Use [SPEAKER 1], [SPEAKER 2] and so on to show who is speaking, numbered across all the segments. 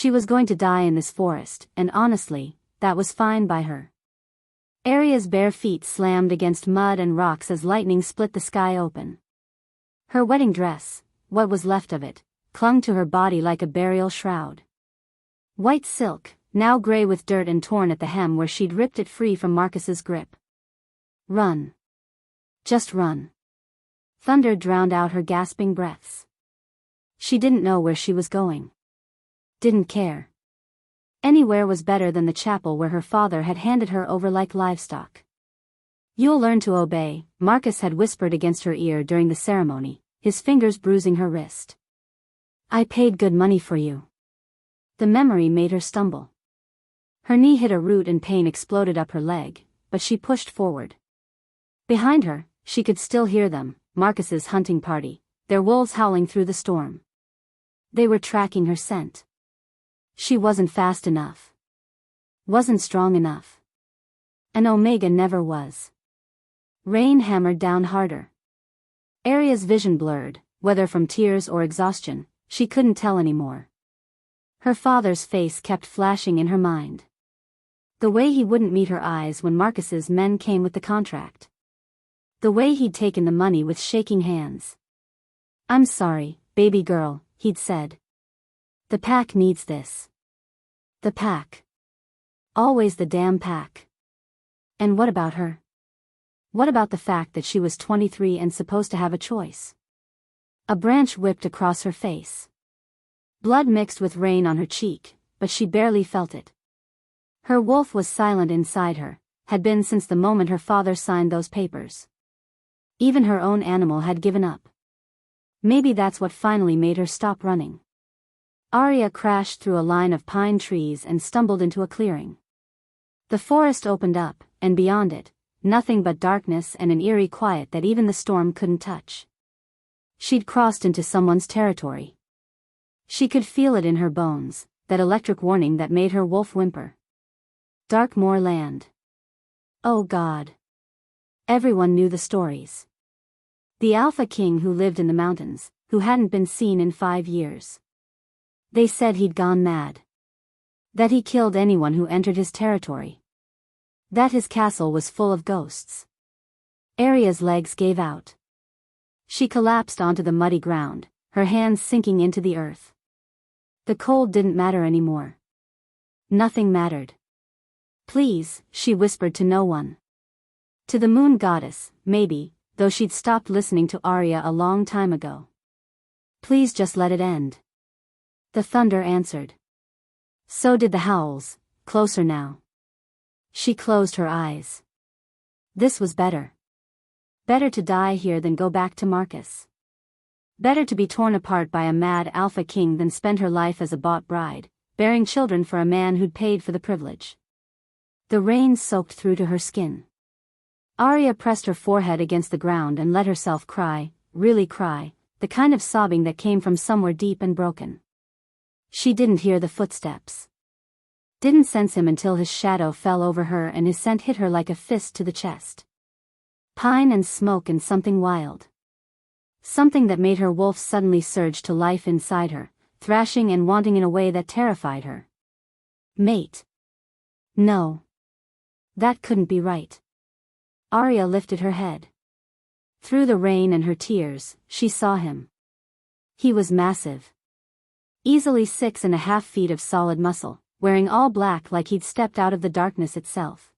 [SPEAKER 1] She was going to die in this forest, and honestly, that was fine by her. Aria's bare feet slammed against mud and rocks as lightning split the sky open. Her wedding dress, what was left of it, clung to her body like a burial shroud. White silk, now gray with dirt and torn at the hem where she'd ripped it free from Marcus's grip. Run. Just run. Thunder drowned out her gasping breaths. She didn't know where she was going. Didn't care. Anywhere was better than the chapel where her father had handed her over like livestock. You'll learn to obey, Marcus had whispered against her ear during the ceremony, his fingers bruising her wrist. I paid good money for you. The memory made her stumble. Her knee hit a root and pain exploded up her leg, but she pushed forward. Behind her, she could still hear them, Marcus's hunting party, their wolves howling through the storm. They were tracking her scent. She wasn't fast enough. Wasn't strong enough. And Omega never was. Rain hammered down harder. Aria's vision blurred, whether from tears or exhaustion, she couldn't tell anymore. Her father's face kept flashing in her mind. The way he wouldn't meet her eyes when Marcus's men came with the contract. The way he'd taken the money with shaking hands. I'm sorry, baby girl, he'd said. The pack needs this. The pack. Always the damn pack. And what about her? What about the fact that she was 23 and supposed to have a choice? A branch whipped across her face. Blood mixed with rain on her cheek, but she barely felt it. Her wolf was silent inside her, had been since the moment her father signed those papers. Even her own animal had given up. Maybe that's what finally made her stop running. Aria crashed through a line of pine trees and stumbled into a clearing. The forest opened up, and beyond it, nothing but darkness and an eerie quiet that even the storm couldn't touch. She'd crossed into someone's territory. She could feel it in her bones, that electric warning that made her wolf whimper. Dark moorland. Oh God. Everyone knew the stories. The Alpha King who lived in the mountains, who hadn't been seen in 5 years. They said he'd gone mad. That he killed anyone who entered his territory. That his castle was full of ghosts. Aria's legs gave out. She collapsed onto the muddy ground, her hands sinking into the earth. The cold didn't matter anymore. Nothing mattered. Please, she whispered to no one. To the moon goddess, maybe, though she'd stopped listening to Aria a long time ago. Please just let it end. The thunder answered. So did the howls, closer now. She closed her eyes. This was better. Better to die here than go back to Marcus. Better to be torn apart by a mad Alpha King than spend her life as a bought bride, bearing children for a man who'd paid for the privilege. The rain soaked through to her skin. Aria pressed her forehead against the ground and let herself cry, really cry, the kind of sobbing that came from somewhere deep and broken. She didn't hear the footsteps. Didn't sense him until his shadow fell over her and his scent hit her like a fist to the chest. Pine and smoke and something wild. Something that made her wolf suddenly surge to life inside her, thrashing and wanting in a way that terrified her. Mate. No. That couldn't be right. Aria lifted her head. Through the rain and her tears, she saw him. He was massive. Easily 6.5 feet of solid muscle, wearing all black like he'd stepped out of the darkness itself.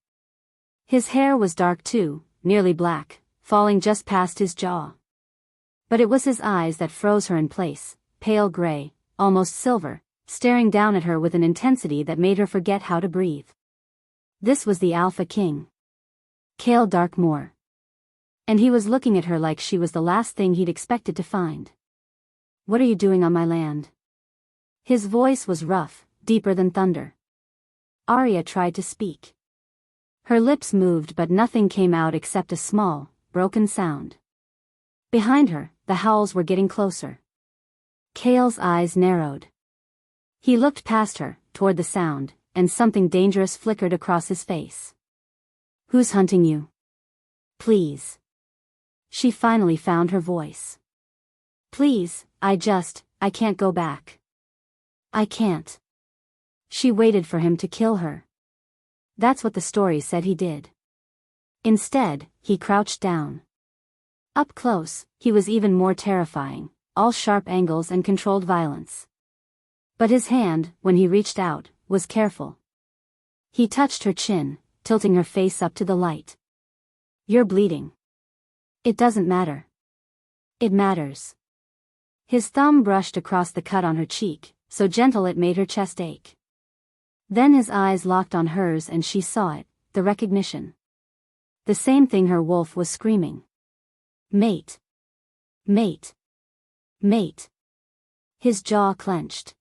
[SPEAKER 1] His hair was dark too, nearly black, falling just past his jaw. But it was his eyes that froze her in place, pale gray, almost silver, staring down at her with an intensity that made her forget how to breathe. This was the Alpha King. Kael Darkmoor. And he was looking at her like she was the last thing he'd expected to find. What are you doing on my land? His voice was rough, deeper than thunder. Aria tried to speak. Her lips moved but nothing came out except a small, broken sound. Behind her, the howls were getting closer. Kael's eyes narrowed. He looked past her, toward the sound, and something dangerous flickered across his face. Who's hunting you? Please. She finally found her voice. Please, I can't go back. I can't. She waited for him to kill her. That's what the story said he did. Instead, he crouched down. Up close, he was even more terrifying, all sharp angles and controlled violence. But his hand, when he reached out, was careful. He touched her chin, tilting her face up to the light. You're bleeding. It doesn't matter. It matters. His thumb brushed across the cut on her cheek, so gentle it made her chest ache. Then his eyes locked on hers and she saw it, the recognition. The same thing her wolf was screaming. Mate. Mate. Mate. His jaw clenched.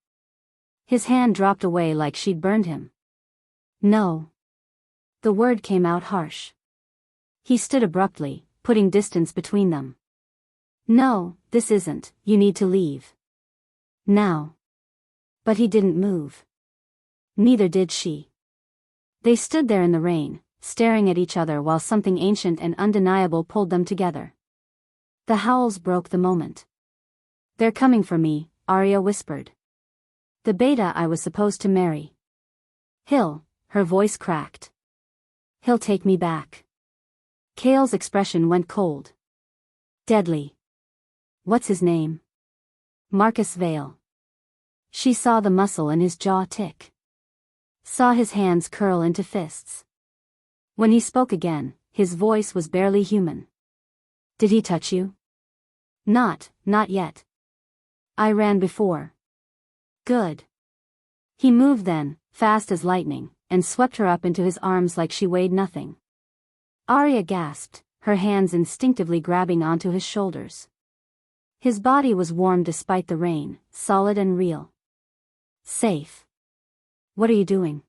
[SPEAKER 1] His hand dropped away like she'd burned him. No. The word came out harsh. He stood abruptly, putting distance between them. No, this isn't, you need to leave. Now. But he didn't move. Neither did she. They stood there in the rain, staring at each other while something ancient and undeniable pulled them together. The howls broke the moment. They're coming for me, Aria whispered. The beta I was supposed to marry. Her voice cracked. He'll take me back. Kael's expression went cold. Deadly. What's his name? Marcus Vale. She saw the muscle in his jaw tick. Saw his hands curl into fists. When he spoke again, his voice was barely human. Did he touch you? Not yet. I ran before. Good. He moved then, fast as lightning, and swept her up into his arms like she weighed nothing. Aria gasped, her hands instinctively grabbing onto his shoulders. His body was warm despite the rain, solid and real. Safe. What are you doing?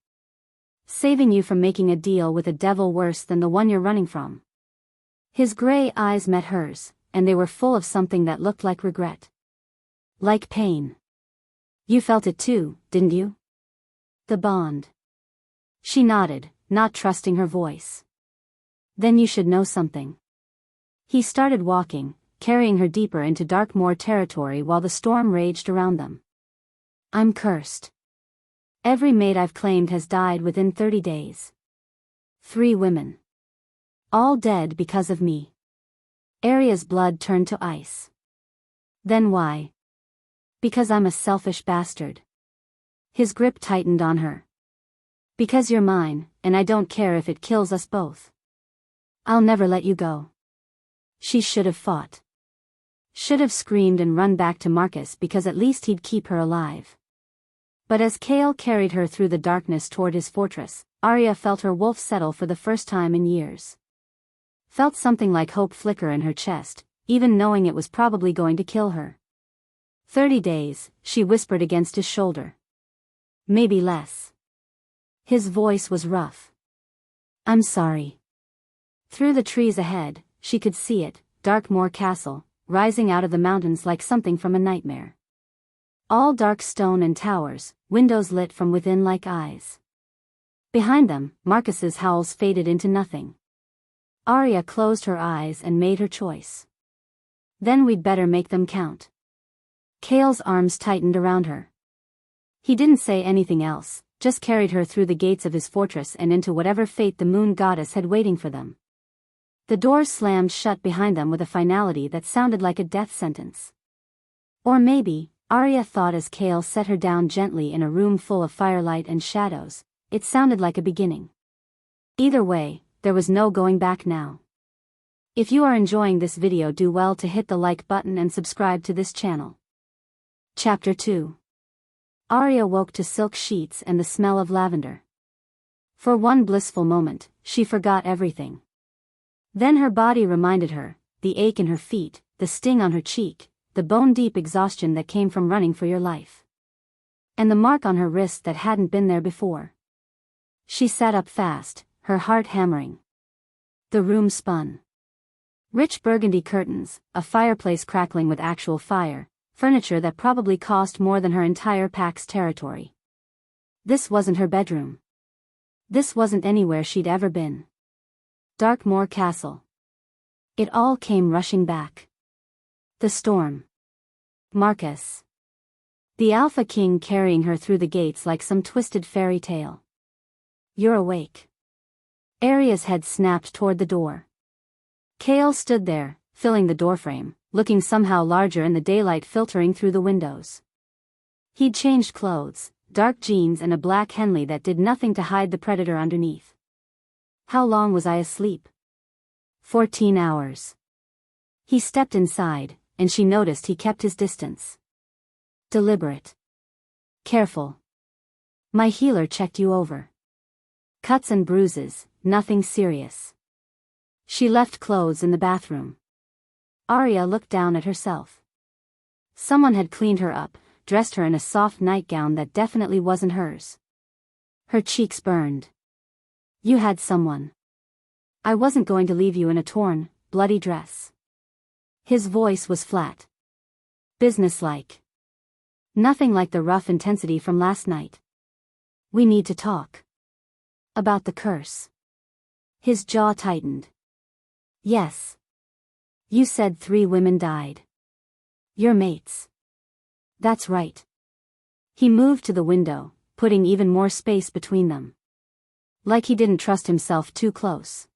[SPEAKER 1] Saving you from making a deal with a devil worse than the one you're running from. His gray eyes met hers, and they were full of something that looked like regret. Like pain. You felt it too, didn't you? The bond. She nodded, not trusting her voice. Then you should know something. He started walking, carrying her deeper into Darkmoor territory while the storm raged around them. I'm cursed. Every mate I've claimed has died within 30 days. 3 women. All dead because of me. Aria's blood turned to ice. Then why? Because I'm a selfish bastard. His grip tightened on her. Because you're mine, and I don't care if it kills us both. I'll never let you go. She should have fought. Should have screamed and run back to Marcus because at least he'd keep her alive. But as Kael carried her through the darkness toward his fortress, Aria felt her wolf settle for the first time in years. Felt something like hope flicker in her chest, even knowing it was probably going to kill her. 30 days, she whispered against his shoulder. Maybe less. His voice was rough. I'm sorry. Through the trees ahead, she could see it, Darkmoor Castle, rising out of the mountains like something from a nightmare. All dark stone and towers, windows lit from within like eyes. Behind them, Marcus's howls faded into nothing. Aria closed her eyes and made her choice. Then we'd better make them count. Kael's arms tightened around her. He didn't say anything else, just carried her through the gates of his fortress and into whatever fate the moon goddess had waiting for them. The doors slammed shut behind them with a finality that sounded like a death sentence. Or maybe, Aria thought as Kael set her down gently in a room full of firelight and shadows, it sounded like a beginning. Either way, there was no going back now. If you are enjoying this video, do well to hit the like button and subscribe to this channel. Chapter 2. Aria woke to silk sheets and the smell of lavender. For one blissful moment, she forgot everything. Then her body reminded her, the ache in her feet, the sting on her cheek, the bone-deep exhaustion that came from running for your life. And the mark on her wrist that hadn't been there before. She sat up fast, her heart hammering. The room spun. Rich burgundy curtains, a fireplace crackling with actual fire, furniture that probably cost more than her entire pack's territory. This wasn't her bedroom. This wasn't anywhere she'd ever been. Darkmoor Castle. It all came rushing back. The storm. Marcus. The Alpha King carrying her through the gates like some twisted fairy tale. You're awake. Aria's head snapped toward the door. Kael stood there, filling the doorframe, looking somehow larger in the daylight filtering through the windows. He'd changed clothes, dark jeans and a black Henley that did nothing to hide the predator underneath. How long was I asleep? 14 hours. He stepped inside, and she noticed he kept his distance. Deliberate. Careful. My healer checked you over. Cuts and bruises, nothing serious. She left clothes in the bathroom. Aria looked down at herself. Someone had cleaned her up, dressed her in a soft nightgown that definitely wasn't hers. Her cheeks burned. You had someone. I wasn't going to leave you in a torn, bloody dress. His voice was flat. Businesslike. Nothing like the rough intensity from last night. We need to talk. About the curse. His jaw tightened. Yes. You said 3 women died. Your mates. That's right. He moved to the window, putting even more space between them. Like he didn't trust himself too close.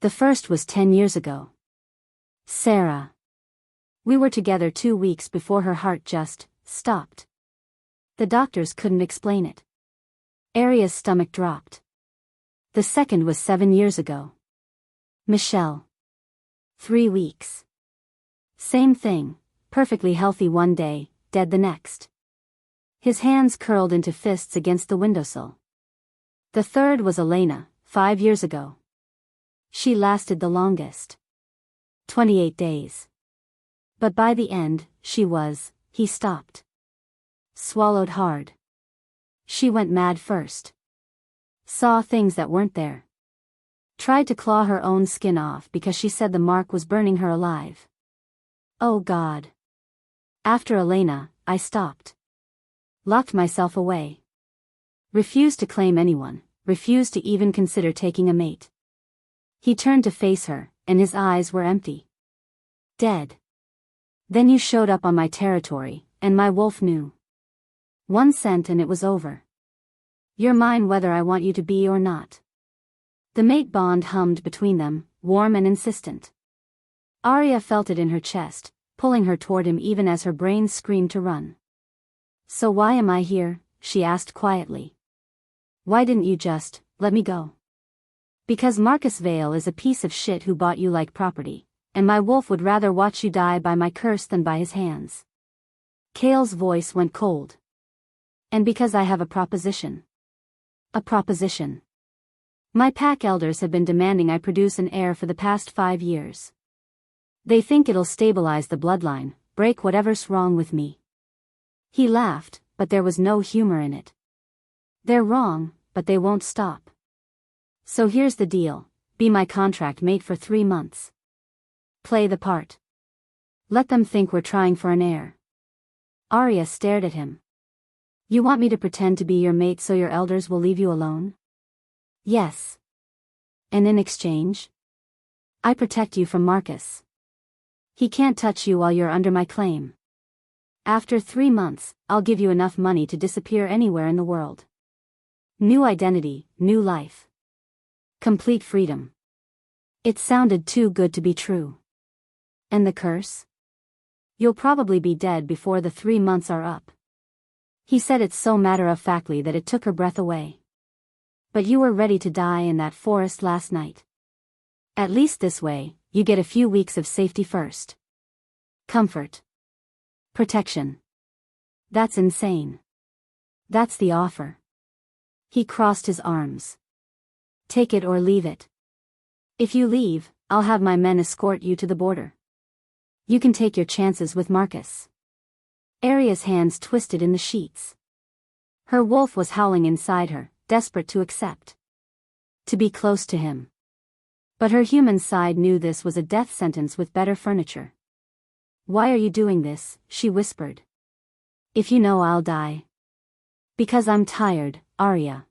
[SPEAKER 1] The first was 10 years ago. Sarah. We were together 2 weeks before her heart just stopped. The doctors couldn't explain it. Aria's stomach dropped. The second was 7 years ago. Michelle. 3 weeks. Same thing, perfectly healthy one day, dead the next. His hands curled into fists against the windowsill. The third was Elena, 5 years ago. She lasted the longest. 28 days. But by the end, he stopped. Swallowed hard. She went mad first. Saw things that weren't there. Tried to claw her own skin off because she said the mark was burning her alive. Oh God. After Elena, I stopped. Locked myself away. Refused to claim anyone, refused to even consider taking a mate. He turned to face her, and his eyes were empty. Dead. Then you showed up on my territory, and my wolf knew. 1 scent and it was over. You're mine whether I want you to be or not. The mate bond hummed between them, warm and insistent. Aria felt it in her chest, pulling her toward him even as her brain screamed to run. So why am I here? She asked quietly. Why didn't you just let me go? Because Marcus Vale is a piece of shit who bought you like property, and my wolf would rather watch you die by my curse than by his hands. Kael's voice went cold. And because I have a proposition. A proposition. My pack elders have been demanding I produce an heir for the past 5 years. They think it'll stabilize the bloodline, break whatever's wrong with me. He laughed, but there was no humor in it. They're wrong, but they won't stop. So here's the deal, be my contract mate for 3 months. Play the part. Let them think we're trying for an heir. Aria stared at him. You want me to pretend to be your mate so your elders will leave you alone? Yes. And in exchange? I protect you from Marcus. He can't touch you while you're under my claim. After 3 months, I'll give you enough money to disappear anywhere in the world. New identity, new life. Complete freedom. It sounded too good to be true. And the curse? You'll probably be dead before the 3 months are up. He said it so matter-of-factly that it took her breath away. But you were ready to die in that forest last night. At least this way, you get a few weeks of safety first. Comfort. Protection. That's insane. That's the offer. He crossed his arms. Take it or leave it. If you leave, I'll have my men escort you to the border. You can take your chances with Marcus. Aria's hands twisted in the sheets. Her wolf was howling inside her, desperate to accept. To be close to him. But her human side knew this was a death sentence with better furniture. Why are you doing this? She whispered. If you know I'll die. Because I'm tired, Aria.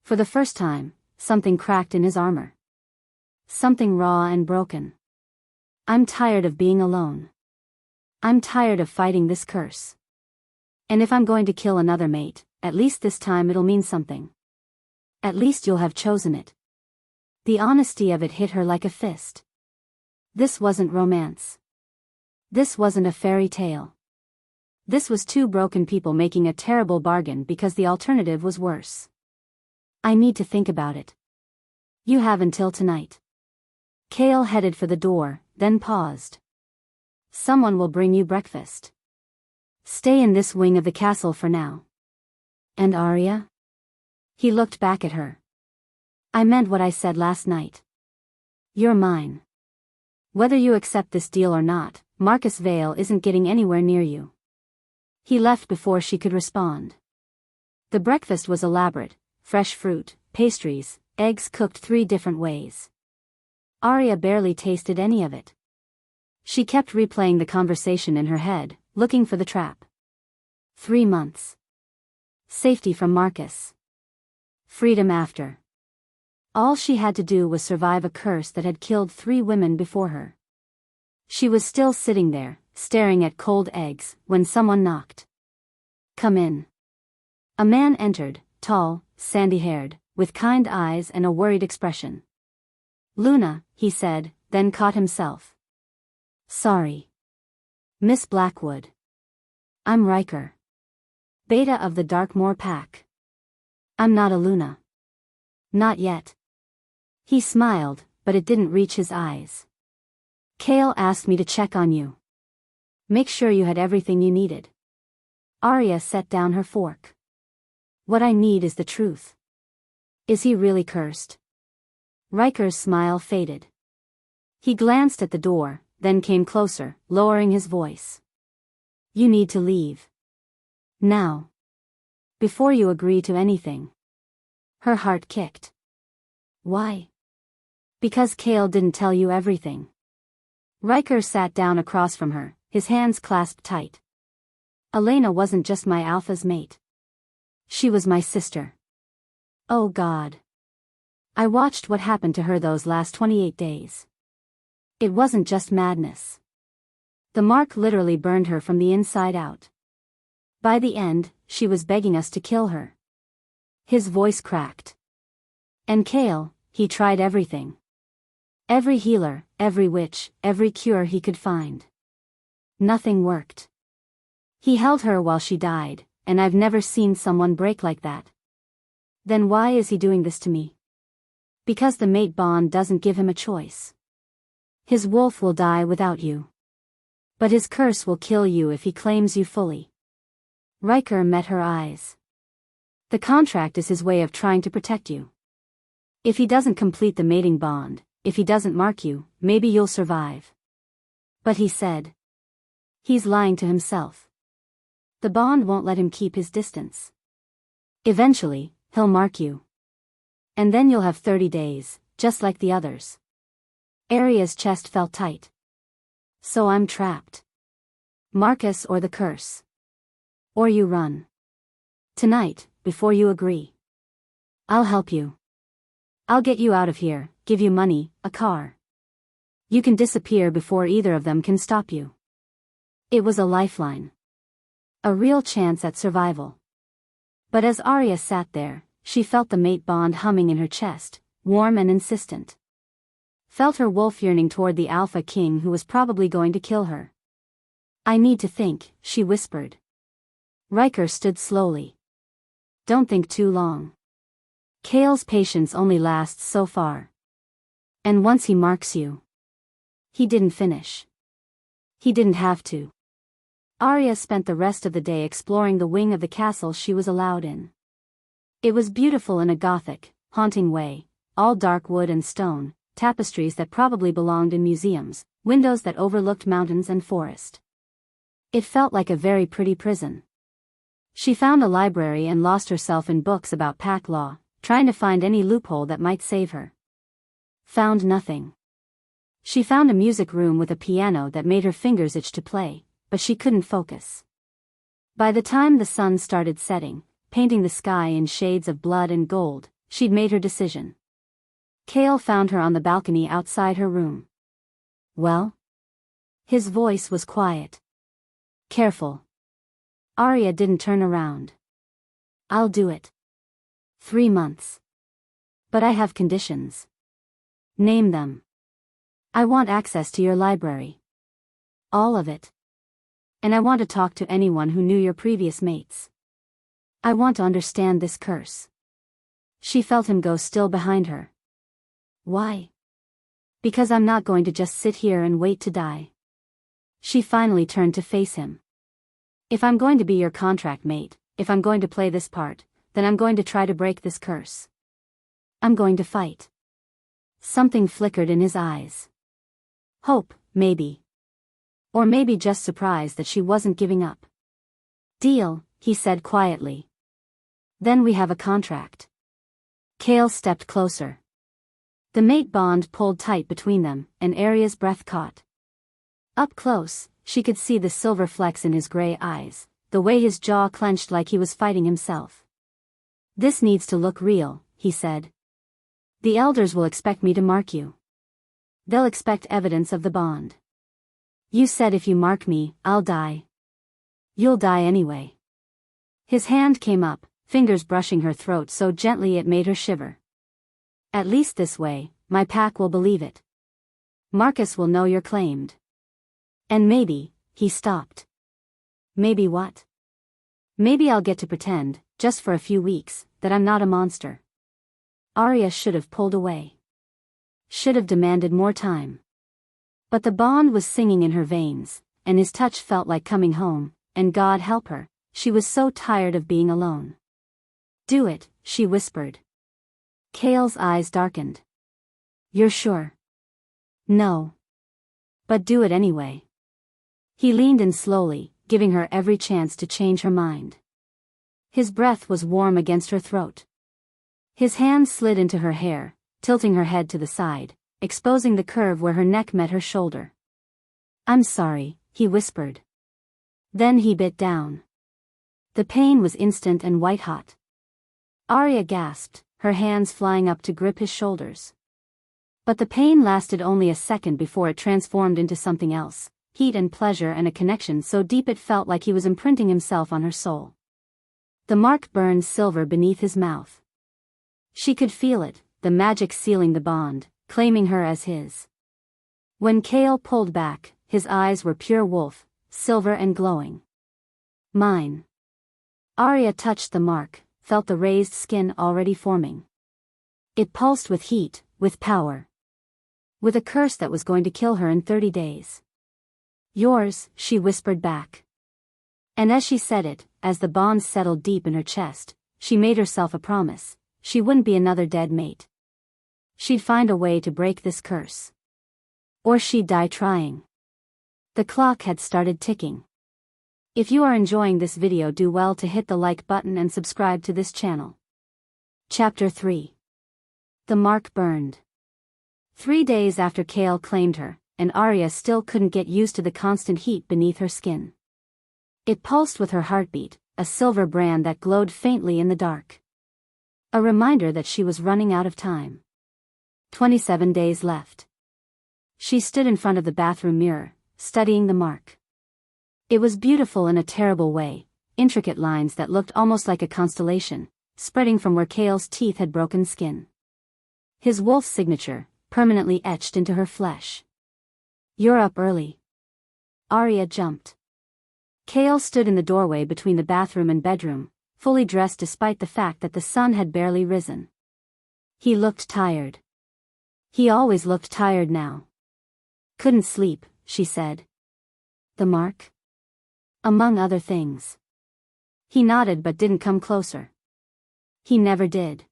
[SPEAKER 1] For the first time, something cracked in his armor. Something raw and broken. I'm tired of being alone. I'm tired of fighting this curse. And if I'm going to kill another mate, at least this time it'll mean something. At least you'll have chosen it. The honesty of it hit her like a fist. This wasn't romance. This wasn't a fairy tale. This was two broken people making a terrible bargain because the alternative was worse. I need to think about it. You have until tonight. Kael headed for the door, then paused. Someone will bring you breakfast. Stay in this wing of the castle for now. And Aria? He looked back at her. I meant what I said last night. You're mine. Whether you accept this deal or not, Marcus Vale isn't getting anywhere near you. He left before she could respond. The breakfast was elaborate, fresh fruit, pastries, eggs cooked 3 different ways. Aria barely tasted any of it. She kept replaying the conversation in her head, looking for the trap. 3 months. Safety from Marcus. Freedom after. All she had to do was survive a curse that had killed 3 women before her. She was still sitting there, staring at cold eggs, when someone knocked. Come in. A man entered, tall, sandy-haired, with kind eyes and a worried expression. Luna, he said, then caught himself. Sorry. Miss Blackwood. I'm Riker. Beta of the Darkmoor Pack. I'm not a Luna. Not yet. He smiled, but it didn't reach his eyes. Kael asked me to check on you. Make sure you had everything you needed. Aria set down her fork. What I need is the truth. Is he really cursed? Riker's smile faded. He glanced at the door, then came closer, lowering his voice. You need to leave. Now. Before you agree to anything. Her heart kicked. Why? Because Kael didn't tell you everything. Riker sat down across from her, his hands clasped tight. Elena wasn't just my alpha's mate. She was my sister. Oh God. I watched what happened to her those last 28 days. It wasn't just madness. The mark literally burned her from the inside out. By the end, she was begging us to kill her. His voice cracked. And Kael, he tried everything. Every healer, every witch, every cure he could find. Nothing worked. He held her while she died, and I've never seen someone break like that. Then why is he doing this to me? Because the mate bond doesn't give him a choice. His wolf will die without you. But his curse will kill you if he claims you fully. Riker met her eyes. The contract is his way of trying to protect you. If he doesn't complete the mating bond, if he doesn't mark you, maybe you'll survive. But he said. He's lying to himself. The bond won't let him keep his distance. Eventually, he'll mark you. And then you'll have 30 days, just like the others. Aria's chest felt tight. So I'm trapped. Marcus or the curse. Or you run. Tonight, before you agree. I'll help you. I'll get you out of here, give you money, a car. You can disappear before either of them can stop you. It was a lifeline. A real chance at survival. But as Aria sat there, she felt the mate bond humming in her chest, warm and insistent. Felt her wolf yearning toward the alpha king who was probably going to kill her. I need to think, she whispered. Riker stood slowly. Don't think too long. Kael's patience only lasts so far. And once he marks you. He didn't finish. He didn't have to. Aria spent the rest of the day exploring the wing of the castle she was allowed in. It was beautiful in a gothic, haunting way, all dark wood and stone, tapestries that probably belonged in museums, windows that overlooked mountains and forest. It felt like a very pretty prison. She found a library and lost herself in books about pack law, trying to find any loophole that might save her. Found nothing. She found a music room with a piano that made her fingers itch to play, but she couldn't focus. By the time the sun started setting, painting the sky in shades of blood and gold, she'd made her decision. Kael found her on the balcony outside her room. Well? His voice was quiet. Careful. Aria didn't turn around. I'll do it. 3 months. But I have conditions. Name them. I want access to your library. All of it. And I want to talk to anyone who knew your previous mates. I want to understand this curse. She felt him go still behind her. Why? Because I'm not going to just sit here and wait to die. She finally turned to face him. If I'm going to be your contract mate, if I'm going to play this part, then I'm going to try to break this curse. I'm going to fight. Something flickered in his eyes. Hope, maybe. Or maybe just surprise that she wasn't giving up. Deal, he said quietly. Then we have a contract. Kael stepped closer. The mate bond pulled tight between them, and Aria's breath caught. Up close, she could see the silver flecks in his gray eyes, the way his jaw clenched like he was fighting himself. This needs to look real, he said. The elders will expect me to mark you. They'll expect evidence of the bond. You said if you mark me, I'll die. You'll die anyway. His hand came up, fingers brushing her throat so gently it made her shiver. At least this way, my pack will believe it. Marcus will know you're claimed. And maybe, he stopped. Maybe what? Maybe I'll get to pretend, just for a few weeks, that I'm not a monster. Aria should have pulled away. Should have demanded more time. But the bond was singing in her veins, and his touch felt like coming home, and God help her, she was so tired of being alone. Do it, she whispered. Kael's eyes darkened. You're sure? No. But do it anyway. He leaned in slowly, giving her every chance to change her mind. His breath was warm against her throat. His hand slid into her hair, tilting her head to the side, exposing the curve where her neck met her shoulder. I'm sorry, he whispered. Then he bit down. The pain was instant and white-hot. Aria gasped, her hands flying up to grip his shoulders. But the pain lasted only a second before it transformed into something else, heat and pleasure and a connection so deep it felt like he was imprinting himself on her soul. The mark burned silver beneath his mouth. She could feel it, the magic sealing the bond, claiming her as his. When Kael pulled back, his eyes were pure wolf, silver and glowing. Mine. Aria touched the mark, felt the raised skin already forming. It pulsed with heat, with power. With a curse that was going to kill her in 30 days. Yours, she whispered back. And as she said it, as the bond settled deep in her chest, she made herself a promise, she wouldn't be another dead mate. She'd find a way to break this curse. Or she'd die trying. The clock had started ticking. If you are enjoying this video, do well to hit the like button and subscribe to this channel. Chapter 3. The mark burned. 3 days after Kael claimed her, and Aria still couldn't get used to the constant heat beneath her skin. It pulsed with her heartbeat, a silver brand that glowed faintly in the dark. A reminder that she was running out of time. 27 days left. She stood in front of the bathroom mirror, studying the mark. It was beautiful in a terrible way, intricate lines that looked almost like a constellation, spreading from where Kael's teeth had broken skin. His wolf's signature, permanently etched into her flesh. You're up early. Aria jumped. Kael stood in the doorway between the bathroom and bedroom, fully dressed despite the fact that the sun had barely risen. He looked tired. He always looked tired now. Couldn't sleep, she said. The mark? Among other things. He nodded but didn't come closer. He never did.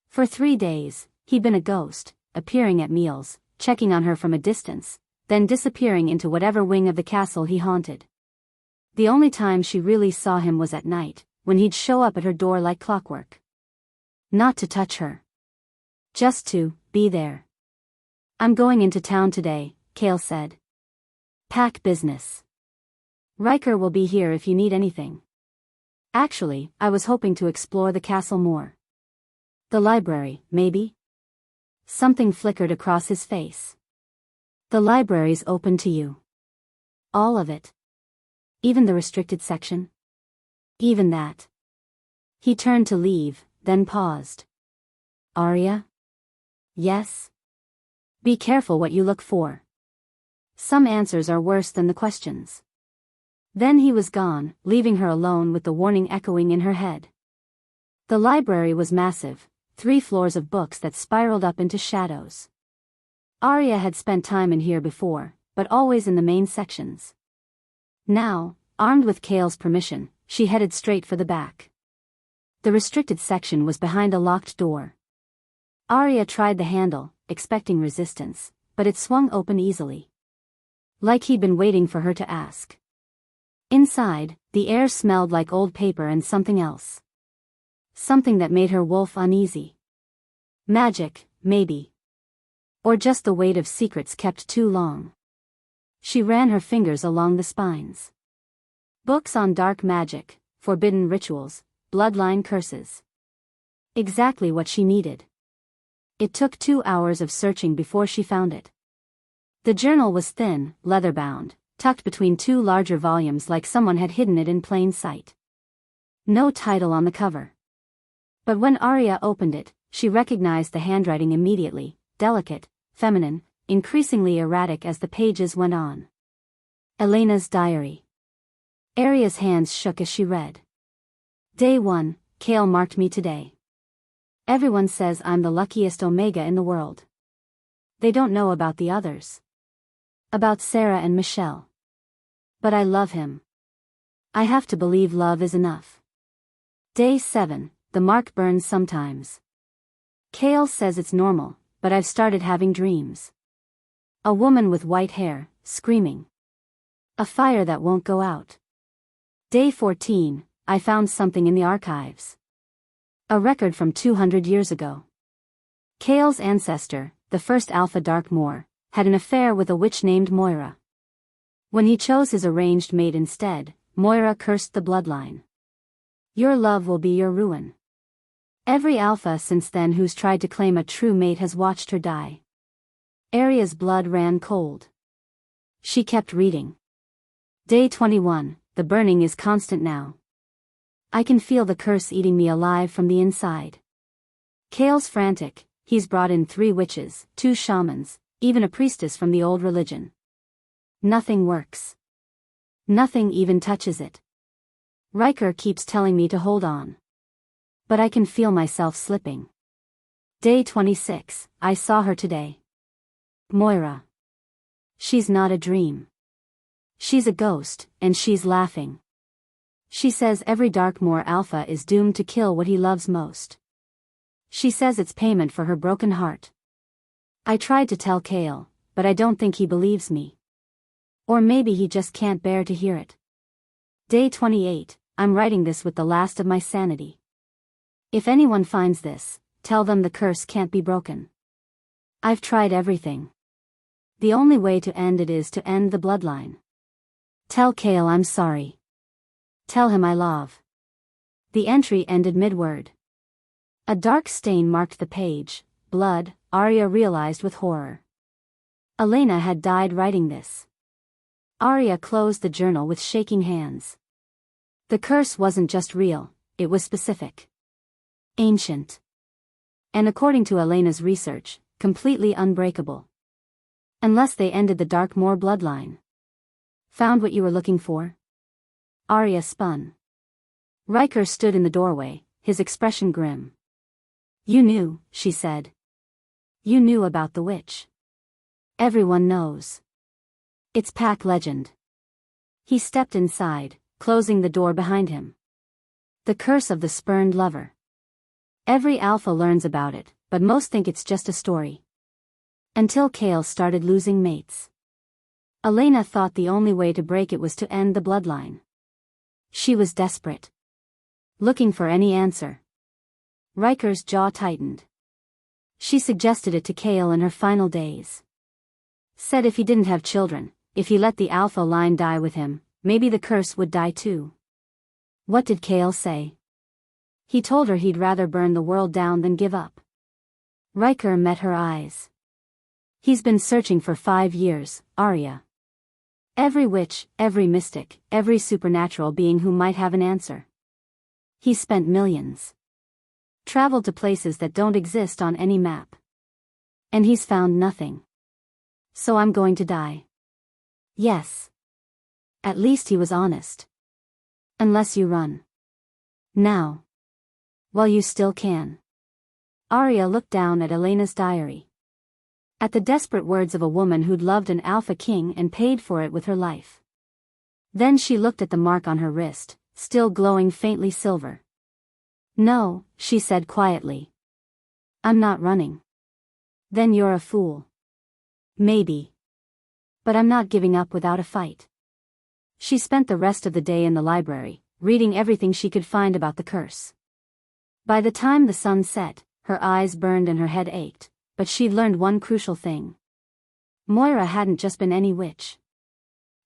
[SPEAKER 1] For 3 days, he'd been a ghost, appearing at meals, checking on her from a distance, then disappearing into whatever wing of the castle he haunted. The only time she really saw him was at night, when he'd show up at her door like clockwork. Not to touch her. Just to be there. I'm going into town today, Kael said. Pack business. Riker will be here if you need anything. Actually, I was hoping to explore the castle more. The library, maybe? Something flickered across his face. The library's open to you. All of it. Even the restricted section? Even that. He turned to leave, then paused. Aria? Yes? Be careful what you look for. Some answers are worse than the questions. Then he was gone, leaving her alone with the warning echoing in her head. The library was massive, 3 floors of books that spiraled up into shadows. Aria had spent time in here before, but always in the main sections. Now, armed with Kael's permission, she headed straight for the back. The restricted section was behind a locked door. Aria tried the handle, expecting resistance, but it swung open easily. Like he'd been waiting for her to ask. Inside, the air smelled like old paper and something else. Something that made her wolf uneasy. Magic, maybe. Or just the weight of secrets kept too long. She ran her fingers along the spines. Books on dark magic, forbidden rituals, bloodline curses. Exactly what she needed. It took 2 hours of searching before she found it. The journal was thin, leather-bound, tucked between 2 larger volumes like someone had hidden it in plain sight. No title on the cover. But when Aria opened it, she recognized the handwriting immediately, delicate, feminine, increasingly erratic as the pages went on. Elena's diary. Aria's hands shook as she read. Day 1, Kael marked me today. Everyone says I'm the luckiest Omega in the world. They don't know about the others. About Sarah and Michelle. But I love him. I have to believe love is enough. Day 7, the mark burns sometimes. Kael says it's normal, but I've started having dreams. A woman with white hair, screaming. A fire that won't go out. Day 14, I found something in the archives. A record from 200 years ago. Kael's ancestor, the first Alpha Darkmoor, had an affair with a witch named Moira. When he chose his arranged mate instead, Moira cursed the bloodline. Your love will be your ruin. Every Alpha since then who's tried to claim a true mate has watched her die. Aria's blood ran cold. She kept reading. Day 21, the burning is constant now. I can feel the curse eating me alive from the inside. Kael's frantic, he's brought in 3 witches, 2 shamans, even a priestess from the old religion. Nothing works. Nothing even touches it. Riker keeps telling me to hold on. But I can feel myself slipping. Day 26, I saw her today. Moira. She's not a dream. She's a ghost, and she's laughing. She says every Darkmoor Alpha is doomed to kill what he loves most. She says it's payment for her broken heart. I tried to tell Kael, but I don't think he believes me. Or maybe he just can't bear to hear it. Day 28, I'm writing this with the last of my sanity. If anyone finds this, tell them the curse can't be broken. I've tried everything. The only way to end it is to end the bloodline. Tell Kael I'm sorry. Tell him I love. The entry ended mid-word. A dark stain marked the page, blood, Aria realized with horror. Elena had died writing this. Aria closed the journal with shaking hands. The curse wasn't just real, it was specific. Ancient. And according to Elena's research, completely unbreakable. Unless they ended the Darkmoor bloodline. Found what you were looking for? Aria spun. Riker stood in the doorway, his expression grim. You knew, she said. You knew about the witch. Everyone knows. It's pack legend. He stepped inside, closing the door behind him. The curse of the spurned lover. Every Alpha learns about it, but most think it's just a story. Until Kael started losing mates. Elena thought the only way to break it was to end the bloodline. She was desperate. Looking for any answer. Riker's jaw tightened. She suggested it to Kael in her final days. Said if he didn't have children, if he let the Alpha line die with him, maybe the curse would die too. What did Kael say? He told her he'd rather burn the world down than give up. Riker met her eyes. He's been searching for 5 years, Aria. Every witch, every mystic, every supernatural being who might have an answer. He spent millions. Traveled to places that don't exist on any map. And he's found nothing. So I'm going to die. Yes. At least he was honest. Unless you run. Now. While you still can. Aria looked down at Elena's diary. At the desperate words of a woman who'd loved an alpha king and paid for it with her life. Then she looked at the mark on her wrist, still glowing faintly silver. No, she said quietly. I'm not running. Then you're a fool. Maybe. But I'm not giving up without a fight. She spent the rest of the day in the library, reading everything she could find about the curse. By the time the sun set, her eyes burned and her head ached, but she'd learned one crucial thing. Moira hadn't just been any witch.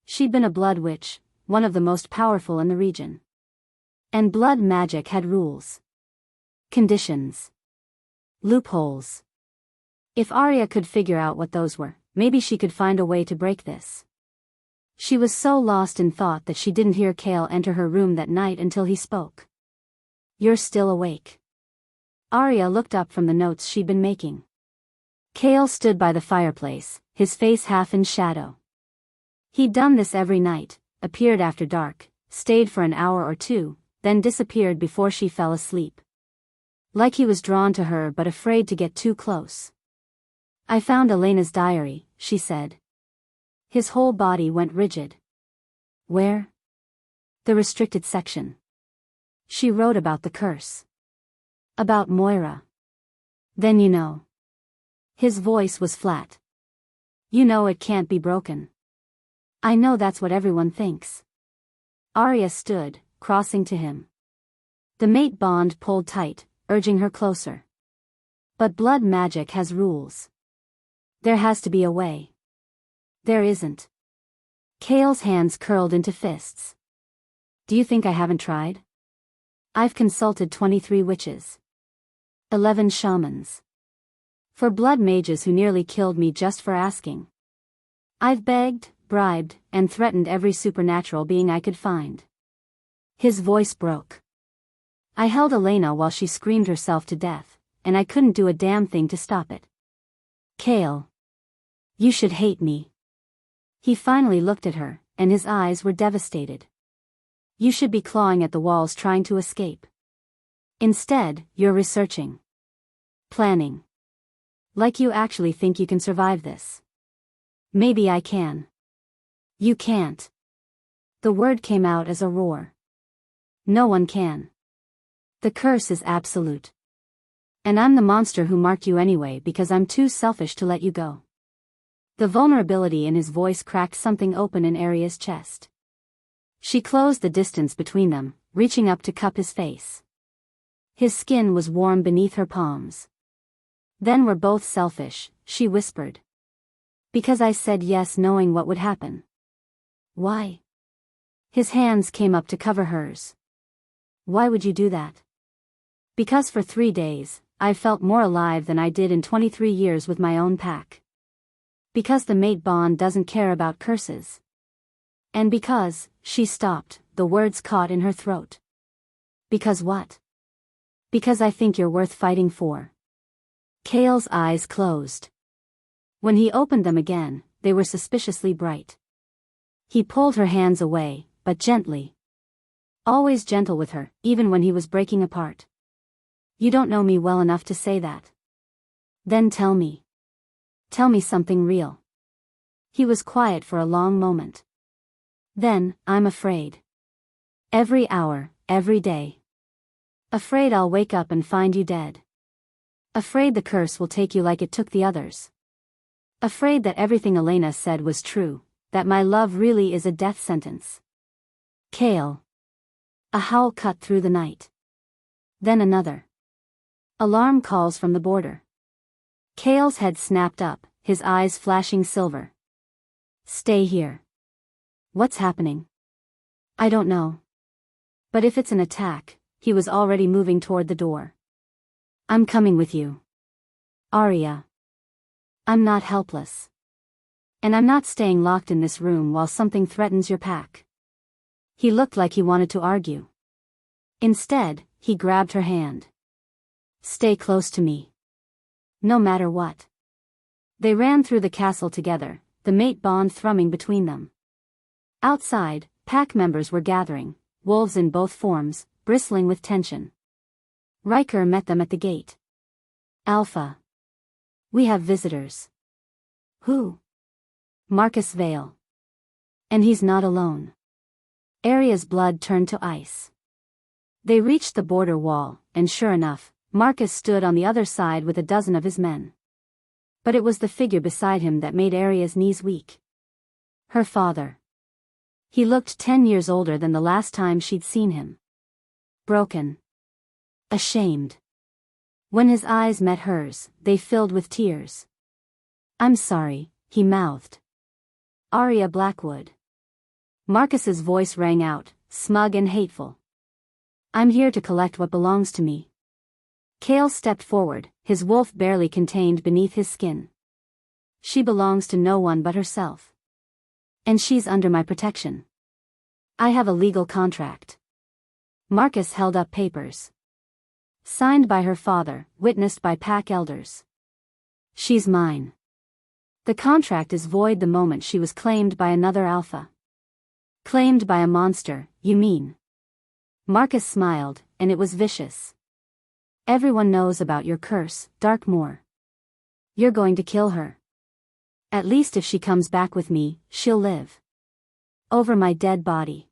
[SPEAKER 1] She'd been a blood witch, one of the most powerful in the region. And blood magic had rules. Conditions. Loopholes. If Aria could figure out what those were, maybe she could find a way to break this. She was so lost in thought that she didn't hear Kael enter her room that night until he spoke. You're still awake. Aria looked up from the notes she'd been making. Kael stood by the fireplace, his face half in shadow. He'd done this every night, appeared after dark, stayed for an hour or two, then disappeared before she fell asleep. Like he was drawn to her but afraid to get too close. I found Elena's diary, she said. His whole body went rigid. Where? The restricted section. She wrote about the curse. About Moira. Then you know. His voice was flat. You know it can't be broken. I know that's what everyone thinks. Aria stood, crossing to him. The mate bond pulled tight, urging her closer. But blood magic has rules. There has to be a way. There isn't. Kael's hands curled into fists. Do you think I haven't tried? I've consulted 23 witches. 11 shamans. For blood mages who nearly killed me just for asking. I've begged, bribed, and threatened every supernatural being I could find. His voice broke. I held Elena while she screamed herself to death, and I couldn't do a damn thing to stop it. Kael. You should hate me. He finally looked at her, and his eyes were devastated. You should be clawing at the walls trying to escape. Instead, you're researching. Planning. Like you actually think you can survive this. Maybe I can. You can't. The word came out as a roar. No one can. The curse is absolute. And I'm the monster who marked you anyway because I'm too selfish to let you go. The vulnerability in his voice cracked something open in Aria's chest. She closed the distance between them, reaching up to cup his face. His skin was warm beneath her palms. Then we're both selfish, she whispered. Because I said yes knowing what would happen. Why? His hands came up to cover hers. Why would you do that? Because for 3 days, I've felt more alive than I did in 23 years with my own pack. Because the mate bond doesn't care about curses. And because, she stopped, the words caught in her throat. Because what? Because I think you're worth fighting for. Kael's eyes closed. When he opened them again, they were suspiciously bright. He pulled her hands away, but gently. Always gentle with her, even when he was breaking apart. You don't know me well enough to say that. Then tell me. Tell me something real. He was quiet for a long moment. Then, I'm afraid. Every hour, every day. Afraid I'll wake up and find you dead. Afraid the curse will take you like it took the others. Afraid that everything Elena said was true, that my love really is a death sentence. Kael. A howl cut through the night. Then another. Alarm calls from the border. Kael's head snapped up, his eyes flashing silver. Stay here. What's happening? I don't know. But if it's an attack, he was already moving toward the door. I'm coming with you. Aria. I'm not helpless. And I'm not staying locked in this room while something threatens your pack. He looked like he wanted to argue. Instead, he grabbed her hand. Stay close to me. No matter what. They ran through the castle together, the mate bond thrumming between them. Outside, pack members were gathering, wolves in both forms, bristling with tension. Riker met them at the gate. Alpha. We have visitors. Who? Marcus Vale. And he's not alone. Aria's blood turned to ice. They reached the border wall, and sure enough, Marcus stood on the other side with a dozen of his men. But it was the figure beside him that made Aria's knees weak. Her father. He looked 10 years older than the last time she'd seen him. Broken. Ashamed. When his eyes met hers, they filled with tears. I'm sorry, he mouthed. Aria Blackwood. Marcus's voice rang out, smug and hateful. I'm here to collect what belongs to me. Kael stepped forward, his wolf barely contained beneath his skin. She belongs to no one but herself. And she's under my protection. I have a legal contract. Marcus held up papers. Signed by her father, witnessed by pack elders. She's mine. The contract is void the moment she was claimed by another alpha. Claimed by a monster, you mean? Marcus smiled, and it was vicious. Everyone knows about your curse, Darkmoor. You're going to kill her. At least if she comes back with me, she'll live. Over my dead body.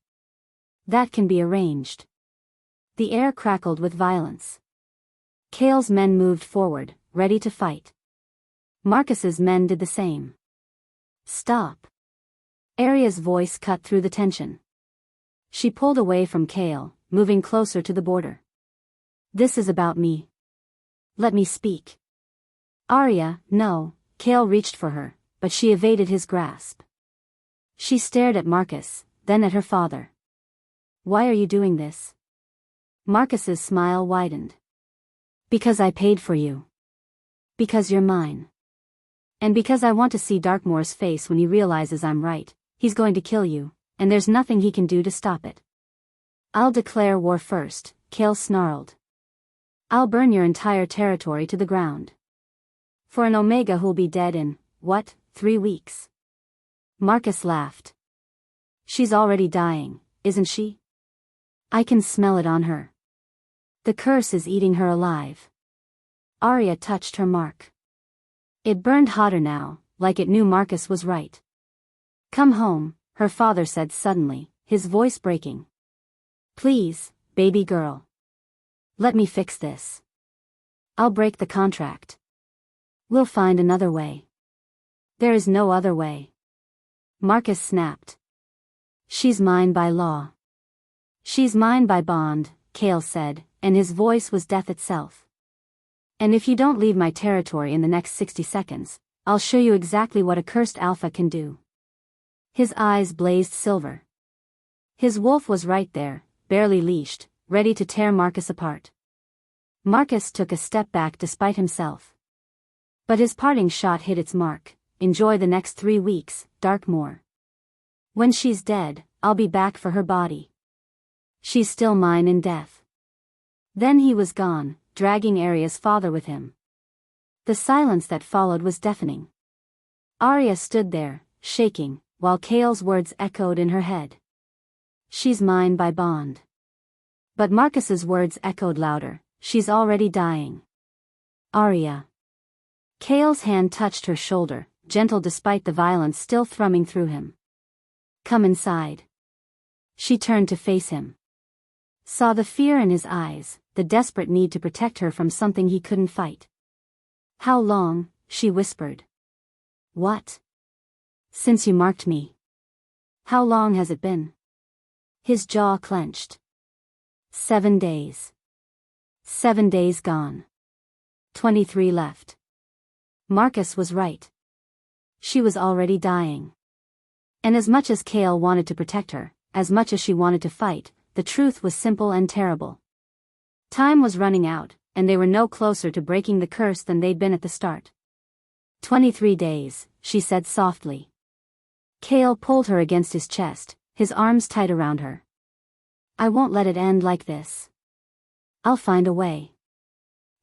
[SPEAKER 1] That can be arranged. The air crackled with violence. Kael's men moved forward, ready to fight. Marcus's men did the same. Stop. Aria's voice cut through the tension. She pulled away from Kael, moving closer to the border. This is about me. Let me speak. Aria, no. Kael reached for her, but she evaded his grasp. She stared at Marcus, then at her father. Why are you doing this? Marcus's smile widened. Because I paid for you. Because you're mine. And because I want to see Darkmoor's face when he realizes I'm right. He's going to kill you, and there's nothing he can do to stop it. I'll declare war first, Kael snarled. I'll burn your entire territory to the ground. For an Omega who'll be dead in, 3 weeks? Marcus laughed. She's already dying, isn't she? I can smell it on her. The curse is eating her alive. Aria touched her mark. It burned hotter now, like it knew Marcus was right. Come home, her father said suddenly, his voice breaking. Please, baby girl. Let me fix this. I'll break the contract. We'll find another way. There is no other way. Marcus snapped. She's mine by law. She's mine by bond, Kael said, and his voice was death itself. And if you don't leave my territory in the next 60 seconds, I'll show you exactly what a cursed alpha can do. His eyes blazed silver. His wolf was right there, barely leashed, ready to tear Marcus apart. Marcus took a step back despite himself. But his parting shot hit its mark. Enjoy the next 3 weeks, Darkmoor. When she's dead, I'll be back for her body. She's still mine in death. Then he was gone, dragging Aria's father with him. The silence that followed was deafening. Aria stood there, shaking, while Kael's words echoed in her head. She's mine by bond. But Marcus's words echoed louder. She's already dying. Aria. Kael's hand touched her shoulder, gentle despite the violence still thrumming through him. Come inside. She turned to face him. Saw the fear in his eyes, the desperate need to protect her from something he couldn't fight. How long? She whispered. What? Since you marked me. How long has it been? His jaw clenched. 7 days. 7 days gone. 23 left. Marcus was right. She was already dying. And as much as Kael wanted to protect her, as much as she wanted to fight, the truth was simple and terrible. Time was running out, and they were no closer to breaking the curse than they'd been at the start. 23 days, she said softly. Kael pulled her against his chest, his arms tight around her. I won't let it end like this. I'll find a way.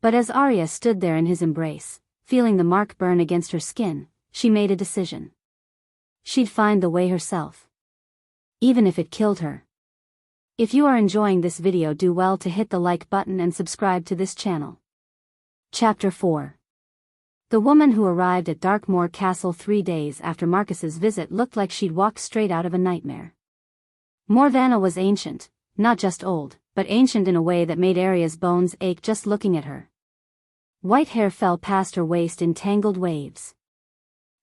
[SPEAKER 1] But as Aria stood there in his embrace, feeling the mark burn against her skin, she made a decision. She'd find the way herself. Even if it killed her. If you are enjoying this video, do well to hit the like button and subscribe to this channel. Chapter 4. The woman who arrived at Darkmoor Castle 3 days after Marcus's visit looked like she'd walked straight out of a nightmare. Morvanna was ancient, not just old, but ancient in a way that made Aria's bones ache just looking at her. White hair fell past her waist in tangled waves.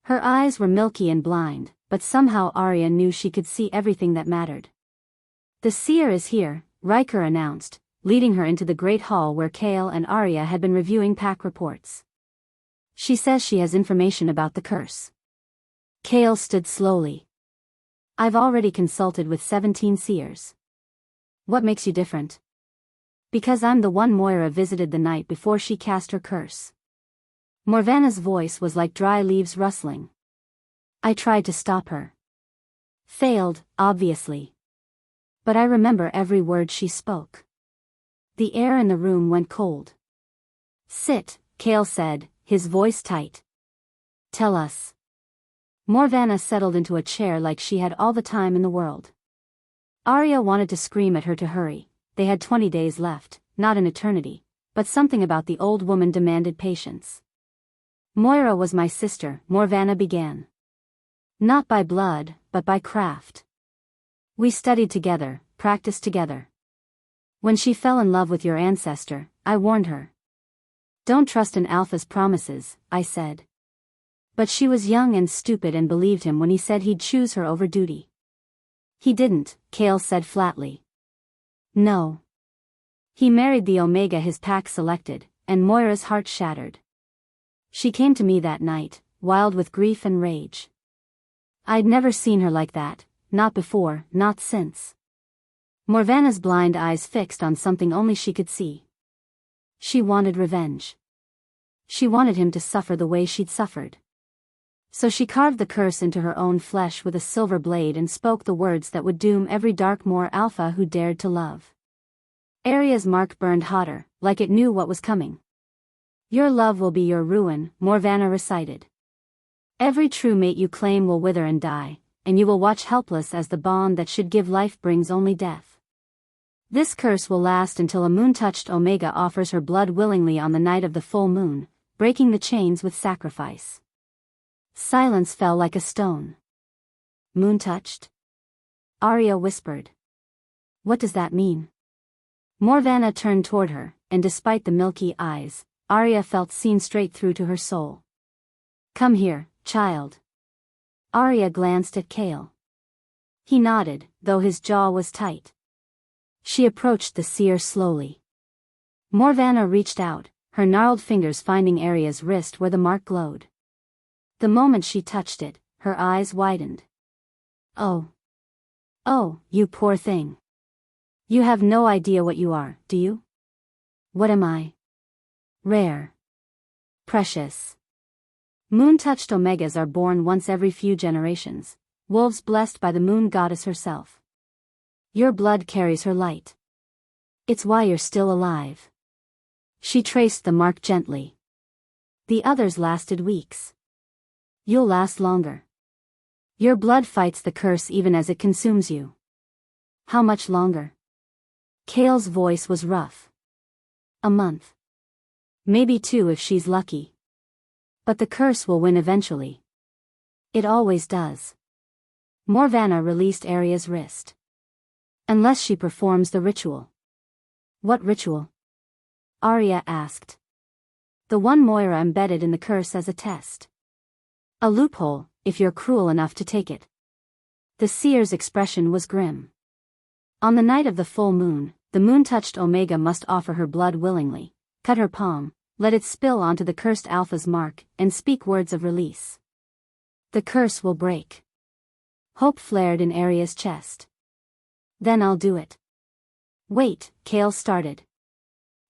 [SPEAKER 1] Her eyes were milky and blind, but somehow Aria knew she could see everything that mattered. The seer is here, Riker announced, leading her into the great hall where Kael and Aria had been reviewing pack reports. She says she has information about the curse. Kael stood slowly. I've already consulted with 17 seers. What makes you different? Because I'm the one Moira visited the night before she cast her curse. Morvanna's voice was like dry leaves rustling. I tried to stop her. Failed, obviously. But I remember every word she spoke. The air in the room went cold. Sit, Kael said, his voice tight. Tell us. Morvanna settled into a chair like she had all the time in the world. Aria wanted to scream at her to hurry. They had 20 days left, not an eternity, but something about the old woman demanded patience. Moira was my sister, Morvanna began. Not by blood, but by craft. We studied together, practiced together. When she fell in love with your ancestor, I warned her. Don't trust an alpha's promises, I said. But she was young and stupid and believed him when he said he'd choose her over duty. He didn't, Kael said flatly. No. He married the Omega his pack selected, and Moira's heart shattered. She came to me that night, wild with grief and rage. I'd never seen her like that, not before, not since. Morvanna's blind eyes fixed on something only she could see. She wanted revenge. She wanted him to suffer the way she'd suffered. So she carved the curse into her own flesh with a silver blade and spoke the words that would doom every Darkmoor alpha who dared to love. Aria's mark burned hotter, like it knew what was coming. Your love will be your ruin, Morvanna recited. Every true mate you claim will wither and die, and you will watch helpless as the bond that should give life brings only death. This curse will last until a moon-touched Omega offers her blood willingly on the night of the full moon, breaking the chains with sacrifice. Silence fell like a stone. Moon-touched? Aria whispered. What does that mean? Morvanna turned toward her, and despite the milky eyes, Aria felt seen straight through to her soul. Come here, child. Aria glanced at Kael. He nodded, though his jaw was tight. She approached the seer slowly. Morvanna reached out, her gnarled fingers finding Aria's wrist where the mark glowed. The moment she touched it, her eyes widened. Oh. Oh, you poor thing. You have no idea what you are, do you? What am I? Rare. Precious. Moon-touched Omegas are born once every few generations, wolves blessed by the moon goddess herself. Your blood carries her light. It's why you're still alive. She traced the mark gently. The others lasted weeks. You'll last longer. Your blood fights the curse even as it consumes you. How much longer? Kael's voice was rough. A month. Maybe 2 if she's lucky. But the curse will win eventually. It always does. Morvanna released Aria's wrist. Unless she performs the ritual. What ritual? Aria asked. The one Moira embedded in the curse as a test. A loophole, if you're cruel enough to take it. The seer's expression was grim. On the night of the full moon, the moon-touched Omega must offer her blood willingly, cut her palm, let it spill onto the cursed Alpha's mark, and speak words of release. The curse will break. Hope flared in Aria's chest. Then I'll do it. Wait, Kael started.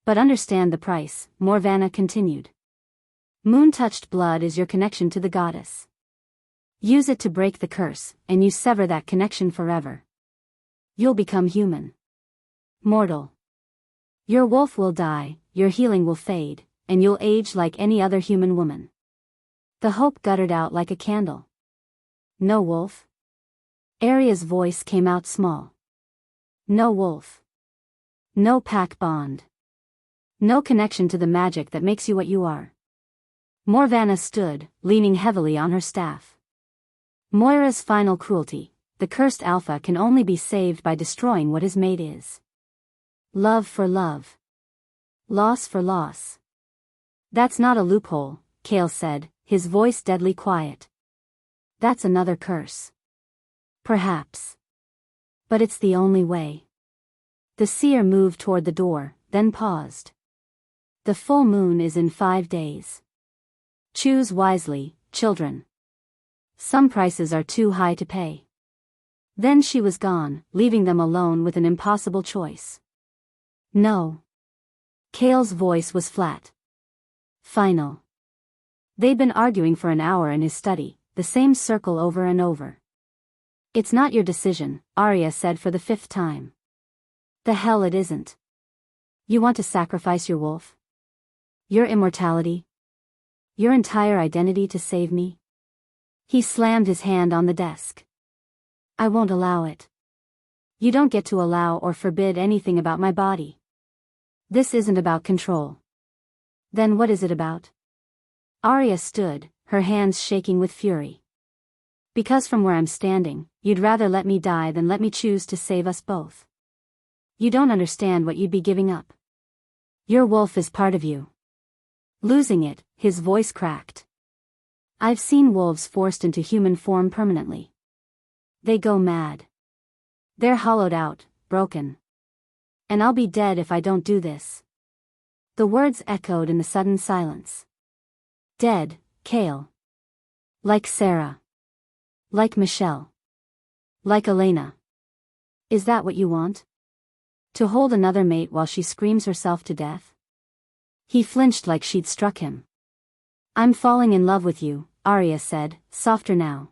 [SPEAKER 1] But understand the price, Morvanna continued. Moon-touched blood is your connection to the goddess. Use it to break the curse, and you sever that connection forever. You'll become human. Mortal. Your wolf will die, your healing will fade, and you'll age like any other human woman. The hope guttered out like a candle. No wolf? Aria's voice came out small. No wolf. No pack bond. No connection to the magic that makes you what you are. Morvanna stood, leaning heavily on her staff. Moira's final cruelty, the cursed alpha can only be saved by destroying what his mate is. Love for love. Loss for loss. That's not a loophole, Kael said, his voice deadly quiet. That's another curse. Perhaps. But it's the only way. The seer moved toward the door, then paused. The full moon is in 5 days. Choose wisely, children. Some prices are too high to pay. Then she was gone, leaving them alone with an impossible choice. No. Kael's voice was flat. Final. They'd been arguing for an hour in his study, the same circle over and over. It's not your decision, Aria said for the 5th time. The hell it isn't. You want to sacrifice your wolf? Your immortality? Your entire identity to save me? He slammed his hand on the desk. I won't allow it. You don't get to allow or forbid anything about my body. This isn't about control. Then what is it about? Aria stood, her hands shaking with fury. Because from where I'm standing, you'd rather let me die than let me choose to save us both. You don't understand what you'd be giving up. Your wolf is part of you. Losing it, his voice cracked. I've seen wolves forced into human form permanently. They go mad. They're hollowed out, broken. And I'll be dead if I don't do this. The words echoed in the sudden silence. Dead, Kael. Like Sarah. Like Michelle. Like Elena. Is that what you want? To hold another mate while she screams herself to death? He flinched like she'd struck him. I'm falling in love with you, Aria said, softer now.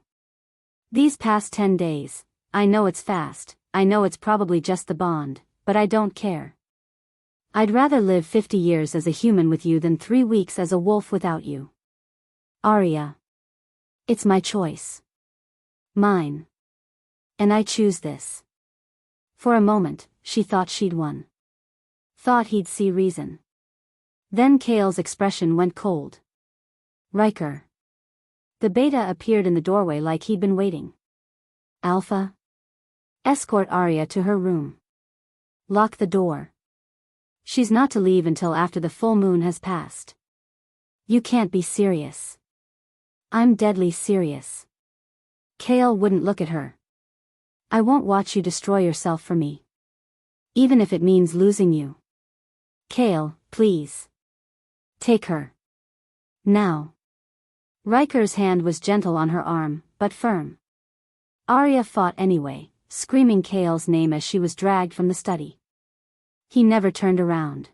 [SPEAKER 1] These past 10 days, I know it's fast, I know it's probably just the bond, but I don't care. I'd rather live 50 years as a human with you than 3 weeks as a wolf without you. Aria. It's my choice. Mine. And I choose this. For a moment, she thought she'd won. Thought he'd see reason. Then Kael's expression went cold. Riker. The beta appeared in the doorway like he'd been waiting. Alpha? Escort Aria to her room. Lock the door. She's not to leave until after the full moon has passed. You can't be serious. I'm deadly serious. Kael wouldn't look at her. I won't watch you destroy yourself for me. Even if it means losing you. Kael, please. Take her. Now. Riker's hand was gentle on her arm, but firm. Aria fought anyway, screaming Kael's name as she was dragged from the study. He never turned around.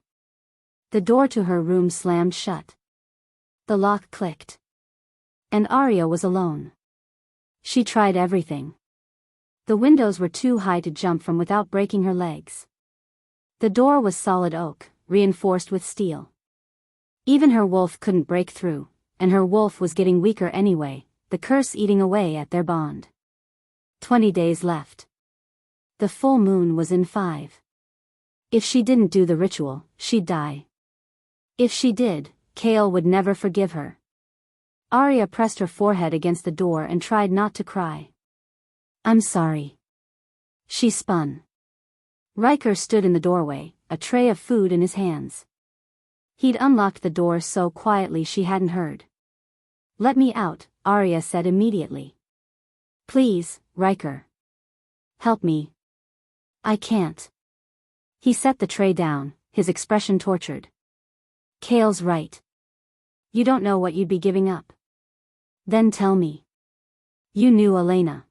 [SPEAKER 1] The door to her room slammed shut. The lock clicked. And Aria was alone. She tried everything. The windows were too high to jump from without breaking her legs. The door was solid oak, reinforced with steel. Even her wolf couldn't break through, and her wolf was getting weaker anyway, the curse eating away at their bond. 20 days left. The full moon was in 5. If she didn't do the ritual, she'd die. If she did, Kael would never forgive her. Aria pressed her forehead against the door and tried not to cry. I'm sorry. She spun. Riker stood in the doorway, a tray of food in his hands. He'd unlocked the door so quietly she hadn't heard. Let me out, Aria said immediately. Please, Riker. Help me. I can't. He set the tray down, his expression tortured. Kael's right. You don't know what you'd be giving up. Then tell me. You knew Elena.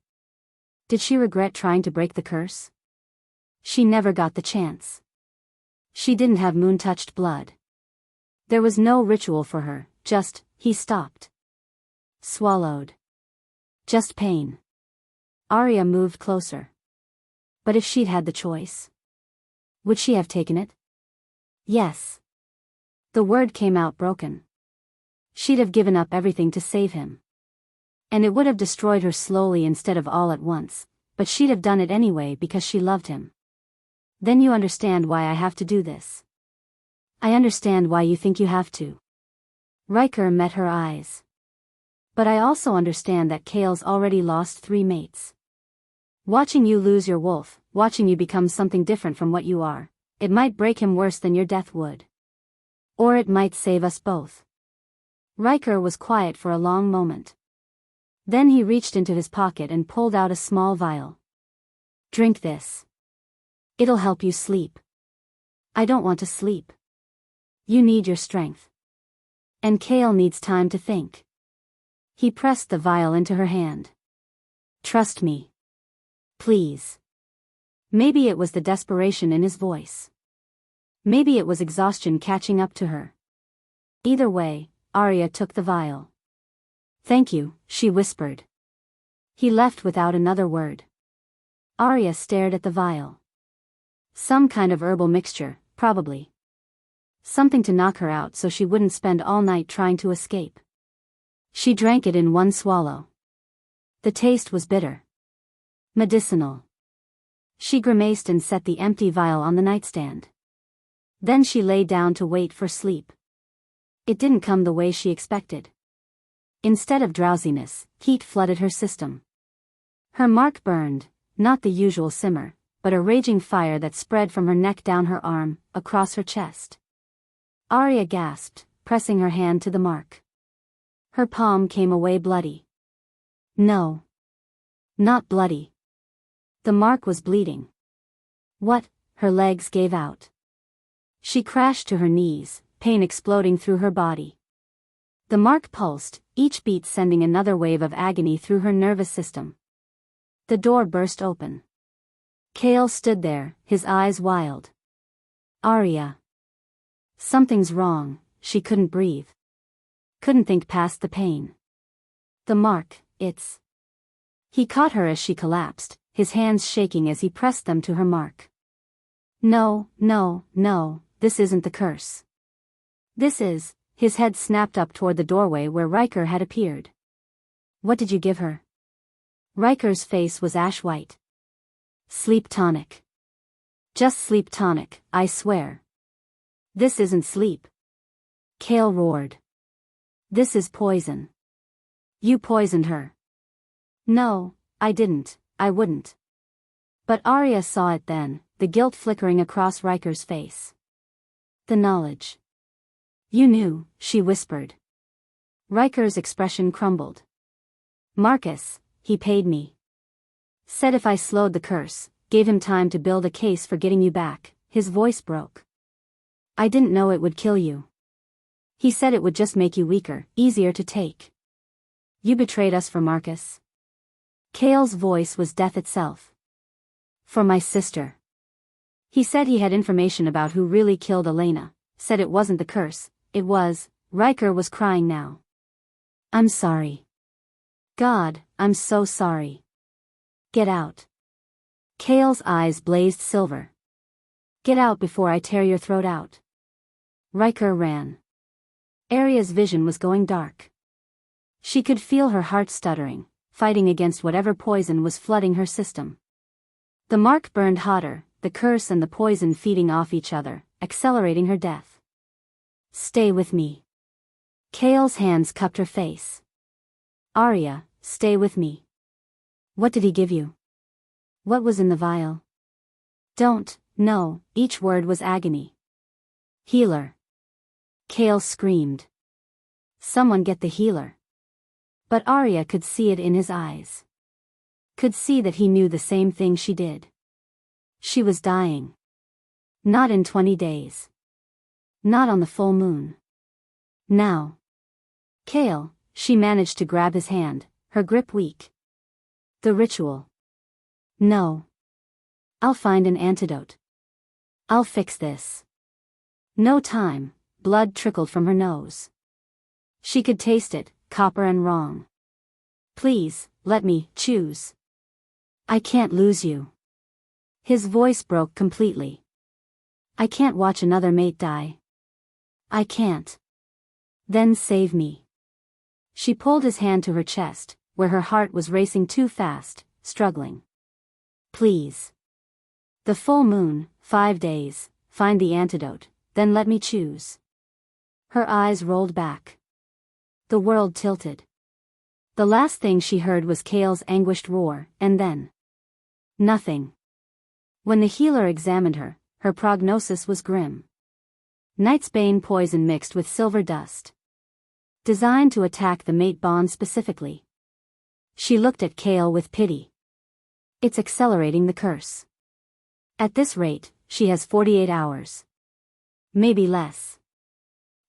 [SPEAKER 1] Did she regret trying to break the curse? She never got the chance. She didn't have moon-touched blood. There was no ritual for her, he stopped. Swallowed. Just pain. Aria moved closer. But if she'd had the choice, would she have taken it? Yes. The word came out broken. She'd have given up everything to save him. And it would have destroyed her slowly instead of all at once, but she'd have done it anyway because she loved him. Then you understand why I have to do this. I understand why you think you have to. Riker met her eyes. But I also understand that Kael's already lost 3 mates. Watching you lose your wolf, watching you become something different from what you are, it might break him worse than your death would. Or it might save us both. Riker was quiet for a long moment. Then he reached into his pocket and pulled out a small vial. Drink this. It'll help you sleep. I don't want to sleep. You need your strength. And Kael needs time to think. He pressed the vial into her hand. Trust me. Please. Maybe it was the desperation in his voice. Maybe it was exhaustion catching up to her. Either way, Aria took the vial. Thank you, she whispered. He left without another word. Aria stared at the vial. Some kind of herbal mixture, probably. Something to knock her out so she wouldn't spend all night trying to escape. She drank it in one swallow. The taste was bitter. Medicinal. She grimaced and set the empty vial on the nightstand. Then she lay down to wait for sleep. It didn't come the way she expected. Instead of drowsiness, heat flooded her system. Her mark burned, not the usual simmer, but a raging fire that spread from her neck down her arm, across her chest. Aria gasped, pressing her hand to the mark. Her palm came away bloody. No. Not bloody. The mark was bleeding. What? Her legs gave out. She crashed to her knees, pain exploding through her body. The mark pulsed, each beat sending another wave of agony through her nervous system. The door burst open. Kael stood there, his eyes wild. Aria. Something's wrong, she couldn't breathe. Couldn't think past the pain. The mark, it's... He caught her as she collapsed, his hands shaking as he pressed them to her mark. No, no, no, this isn't the curse. This is... His head snapped up toward the doorway where Riker had appeared. What did you give her? Riker's face was ash white. Sleep tonic. Just sleep tonic, I swear. This isn't sleep. Kael roared. This is poison. You poisoned her. No, I didn't, I wouldn't. But Aria saw it then, the guilt flickering across Riker's face. The knowledge. You knew, she whispered. Riker's expression crumbled. Marcus, he paid me. Said if I slowed the curse, gave him time to build a case for getting you back, his voice broke. I didn't know it would kill you. He said it would just make you weaker, easier to take. You betrayed us for Marcus. Kael's voice was death itself. For my sister. He said he had information about who really killed Elena, said it wasn't the curse. It was. Riker was crying now. I'm sorry. God, I'm so sorry. Get out. Kael's eyes blazed silver. Get out before I tear your throat out. Riker ran. Aria's vision was going dark. She could feel her heart stuttering, fighting against whatever poison was flooding her system. The mark burned hotter, the curse and the poison feeding off each other, accelerating her death. Stay with me. Kael's hands cupped her face. Aria, stay with me. What did he give you? What was in the vial? Don't, no, each word was agony. Healer. Kael screamed. Someone get the healer. But Aria could see it in his eyes. Could see that he knew the same thing she did. She was dying. Not in 20 days. Not on the full moon. Now. Kael, she managed to grab his hand, her grip weak. The ritual. No. I'll find an antidote. I'll fix this. No time, blood trickled from her nose. She could taste it, copper and wrong. Please, let me choose. I can't lose you. His voice broke completely. I can't watch another mate die. I can't. Then save me. She pulled his hand to her chest, where her heart was racing too fast, struggling. Please. The full moon, 5 days, find the antidote, then let me choose. Her eyes rolled back. The world tilted. The last thing she heard was Kael's anguished roar, and then nothing. When the healer examined her, her prognosis was grim. Night's bane poison mixed with silver dust. Designed to attack the mate bond specifically. She looked at Kael with pity. It's accelerating the curse. At this rate, she has 48 hours. Maybe less.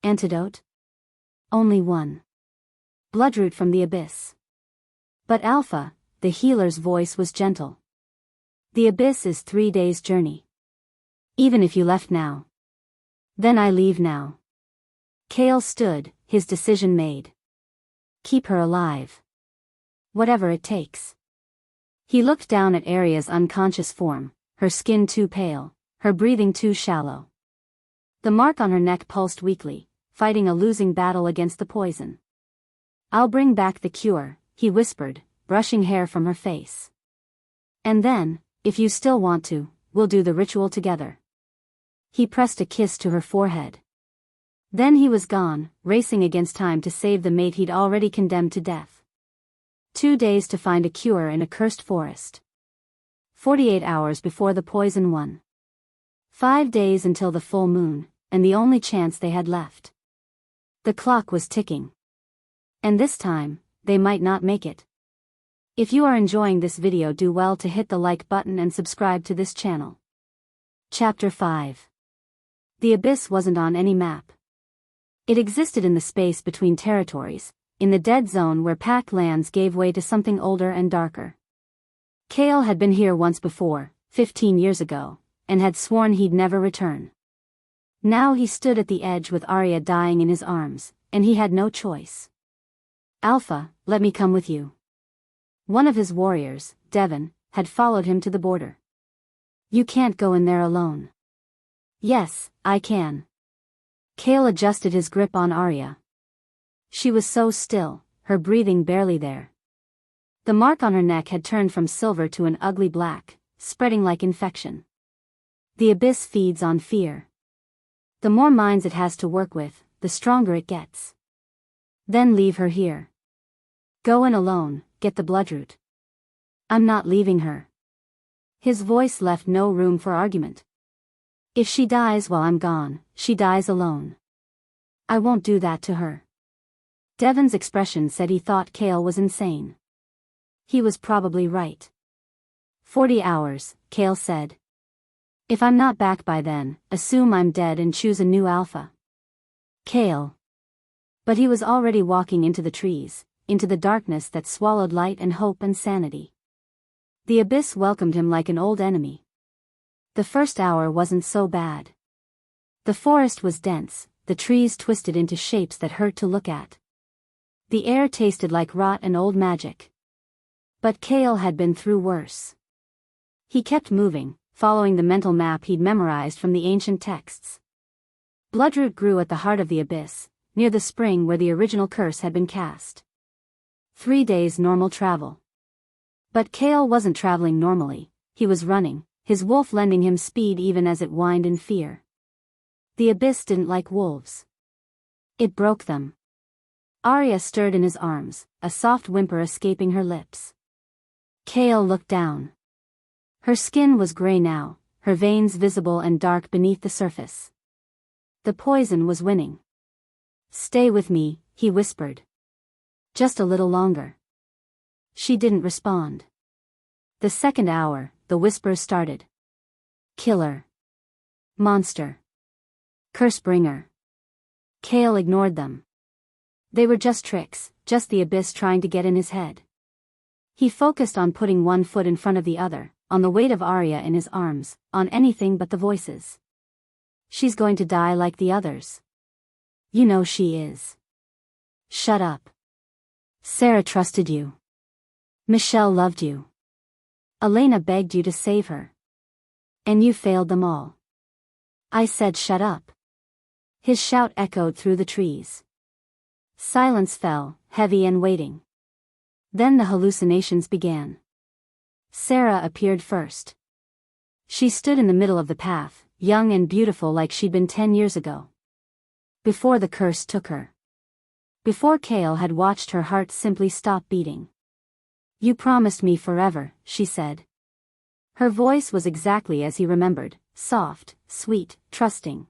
[SPEAKER 1] Antidote? Only one. Bloodroot from the abyss. But Alpha, the healer's voice was gentle. The abyss is 3 days' journey. Even if you left now. Then I leave now. Kael stood, his decision made. Keep her alive. Whatever it takes. He looked down at Aria's unconscious form, her skin too pale, her breathing too shallow. The mark on her neck pulsed weakly, fighting a losing battle against the poison. I'll bring back the cure, he whispered, brushing hair from her face. And then, if you still want to, we'll do the ritual together. He pressed a kiss to her forehead. Then he was gone, racing against time to save the mate he'd already condemned to death. 2 days to find a cure in a cursed forest. 48 hours before the poison won. 5 days until the full moon, and the only chance they had left. The clock was ticking. And this time, they might not make it. If you are enjoying this video, do well to hit the like button and subscribe to this channel. Chapter 5. The abyss wasn't on any map. It existed in the space between territories, in the dead zone where packed lands gave way to something older and darker. Kael had been here once before, 15 years ago, and had sworn he'd never return. Now he stood at the edge with Aria dying in his arms, and he had no choice. Alpha, let me come with you. One of his warriors, Devon, had followed him to the border. You can't go in there alone. Yes, I can. Kael adjusted his grip on Aria. She was so still, her breathing barely there. The mark on her neck had turned from silver to an ugly black, spreading like infection. The abyss feeds on fear. The more minds it has to work with, the stronger it gets. Then leave her here. Go in alone, get the bloodroot. I'm not leaving her. His voice left no room for argument. If she dies while I'm gone, she dies alone. I won't do that to her. Devon's expression said he thought Kael was insane. He was probably right. 40 hours, Kael said. If I'm not back by then, assume I'm dead and choose a new alpha. Kael. But he was already walking into the trees, into the darkness that swallowed light and hope and sanity. The abyss welcomed him like an old enemy. The first hour wasn't so bad. The forest was dense, the trees twisted into shapes that hurt to look at. The air tasted like rot and old magic. But Kael had been through worse. He kept moving, following the mental map he'd memorized from the ancient texts. Bloodroot grew at the heart of the abyss, near the spring where the original curse had been cast. 3 days normal travel. But Kael wasn't traveling normally, he was running, his wolf lending him speed even as it whined in fear. The abyss didn't like wolves. It broke them. Aria stirred in his arms, a soft whimper escaping her lips. Kael looked down. Her skin was gray now, her veins visible and dark beneath the surface. The poison was winning. Stay with me, he whispered. Just a little longer. She didn't respond. The second hour, the whispers started. Killer. Monster. Curse-bringer. Kael ignored them. They were just tricks, just the abyss trying to get in his head. He focused on putting one foot in front of the other, on the weight of Aria in his arms, on anything but the voices. She's going to die like the others. You know she is. Shut up. Sarah trusted you. Michelle loved you. Elena begged you to save her. And you failed them all. I said shut up. His shout echoed through the trees. Silence fell, heavy and waiting. Then the hallucinations began. Sarah appeared first. She stood in the middle of the path, young and beautiful like she'd been 10 years ago. Before the curse took her. Before Kael had watched her heart simply stop beating. You promised me forever, she said. Her voice was exactly as he remembered, soft, sweet, trusting.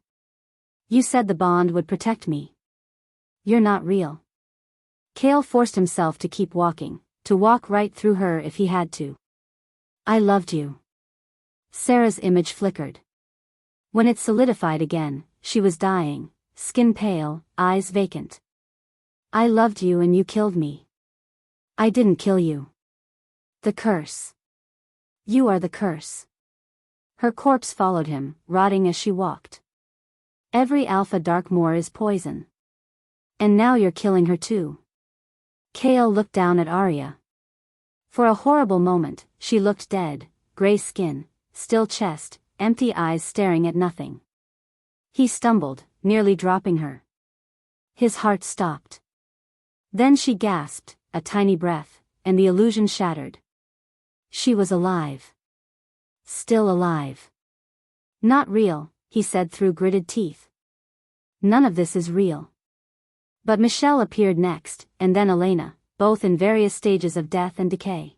[SPEAKER 1] You said the bond would protect me. You're not real. Kael forced himself to keep walking, to walk right through her if he had to. I loved you. Sarah's image flickered. When it solidified again, she was dying, skin pale, eyes vacant. I loved you and you killed me. I didn't kill you. The curse. You are the curse. Her corpse followed him, rotting as she walked. Every alpha Darkmoor is poison. And now you're killing her too. Kael looked down at Aria. For a horrible moment, she looked dead, gray skin, still chest, empty eyes staring at nothing. He stumbled, nearly dropping her. His heart stopped. Then she gasped, a tiny breath, and the illusion shattered. She was alive. Still alive. Not real, he said through gritted teeth. None of this is real. But Michelle appeared next, and then Elena, both in various stages of death and decay.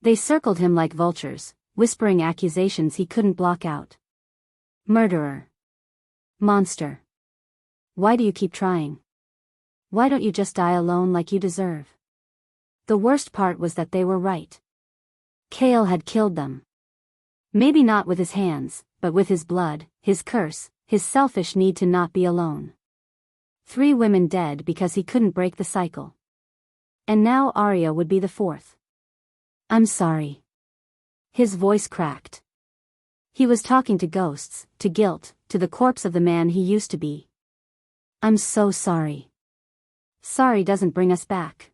[SPEAKER 1] They circled him like vultures, whispering accusations he couldn't block out. Murderer. Monster. Why do you keep trying? Why don't you just die alone like you deserve? The worst part was that they were right. Kael had killed them. Maybe not with his hands, but with his blood, his curse, his selfish need to not be alone. 3 women dead because he couldn't break the cycle. And now Aria would be the 4th. I'm sorry. His voice cracked. He was talking to ghosts, to guilt, to the corpse of the man he used to be. I'm so sorry. Sorry doesn't bring us back.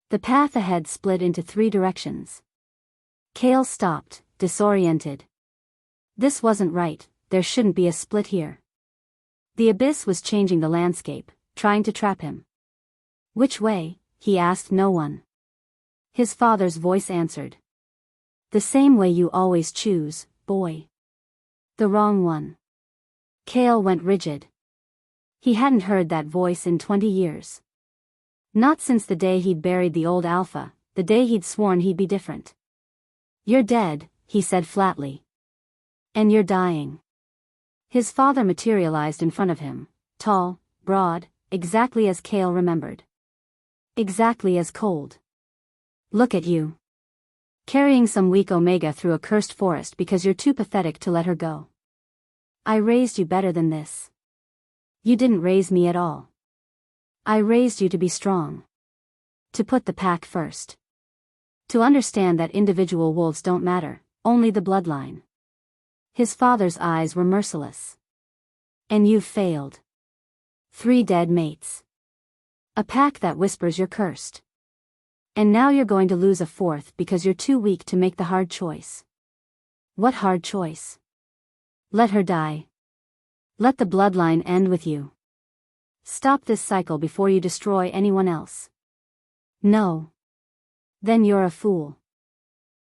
[SPEAKER 1] The path ahead split into 3 directions. Kael stopped, disoriented. This wasn't right, there shouldn't be a split here. The abyss was changing the landscape, trying to trap him. Which way? He asked no one. His father's voice answered. The same way you always choose, boy. The wrong one. Kael went rigid. He hadn't heard that voice in 20 years. Not since the day he'd buried the old alpha, the day he'd sworn he'd be different. You're dead, he said flatly. And you're dying. His father materialized in front of him, tall, broad, exactly as Kael remembered. Exactly as cold. Look at you. Carrying some weak Omega through a cursed forest because you're too pathetic to let her go. I raised you better than this. You didn't raise me at all. I raised you to be strong. To put the pack first. To understand that individual wolves don't matter, only the bloodline. His father's eyes were merciless. And you've failed. 3 dead mates. A pack that whispers you're cursed. And now you're going to lose a 4th because you're too weak to make the hard choice. What hard choice? Let her die. Let the bloodline end with you. Stop this cycle before you destroy anyone else. No. Then you're a fool.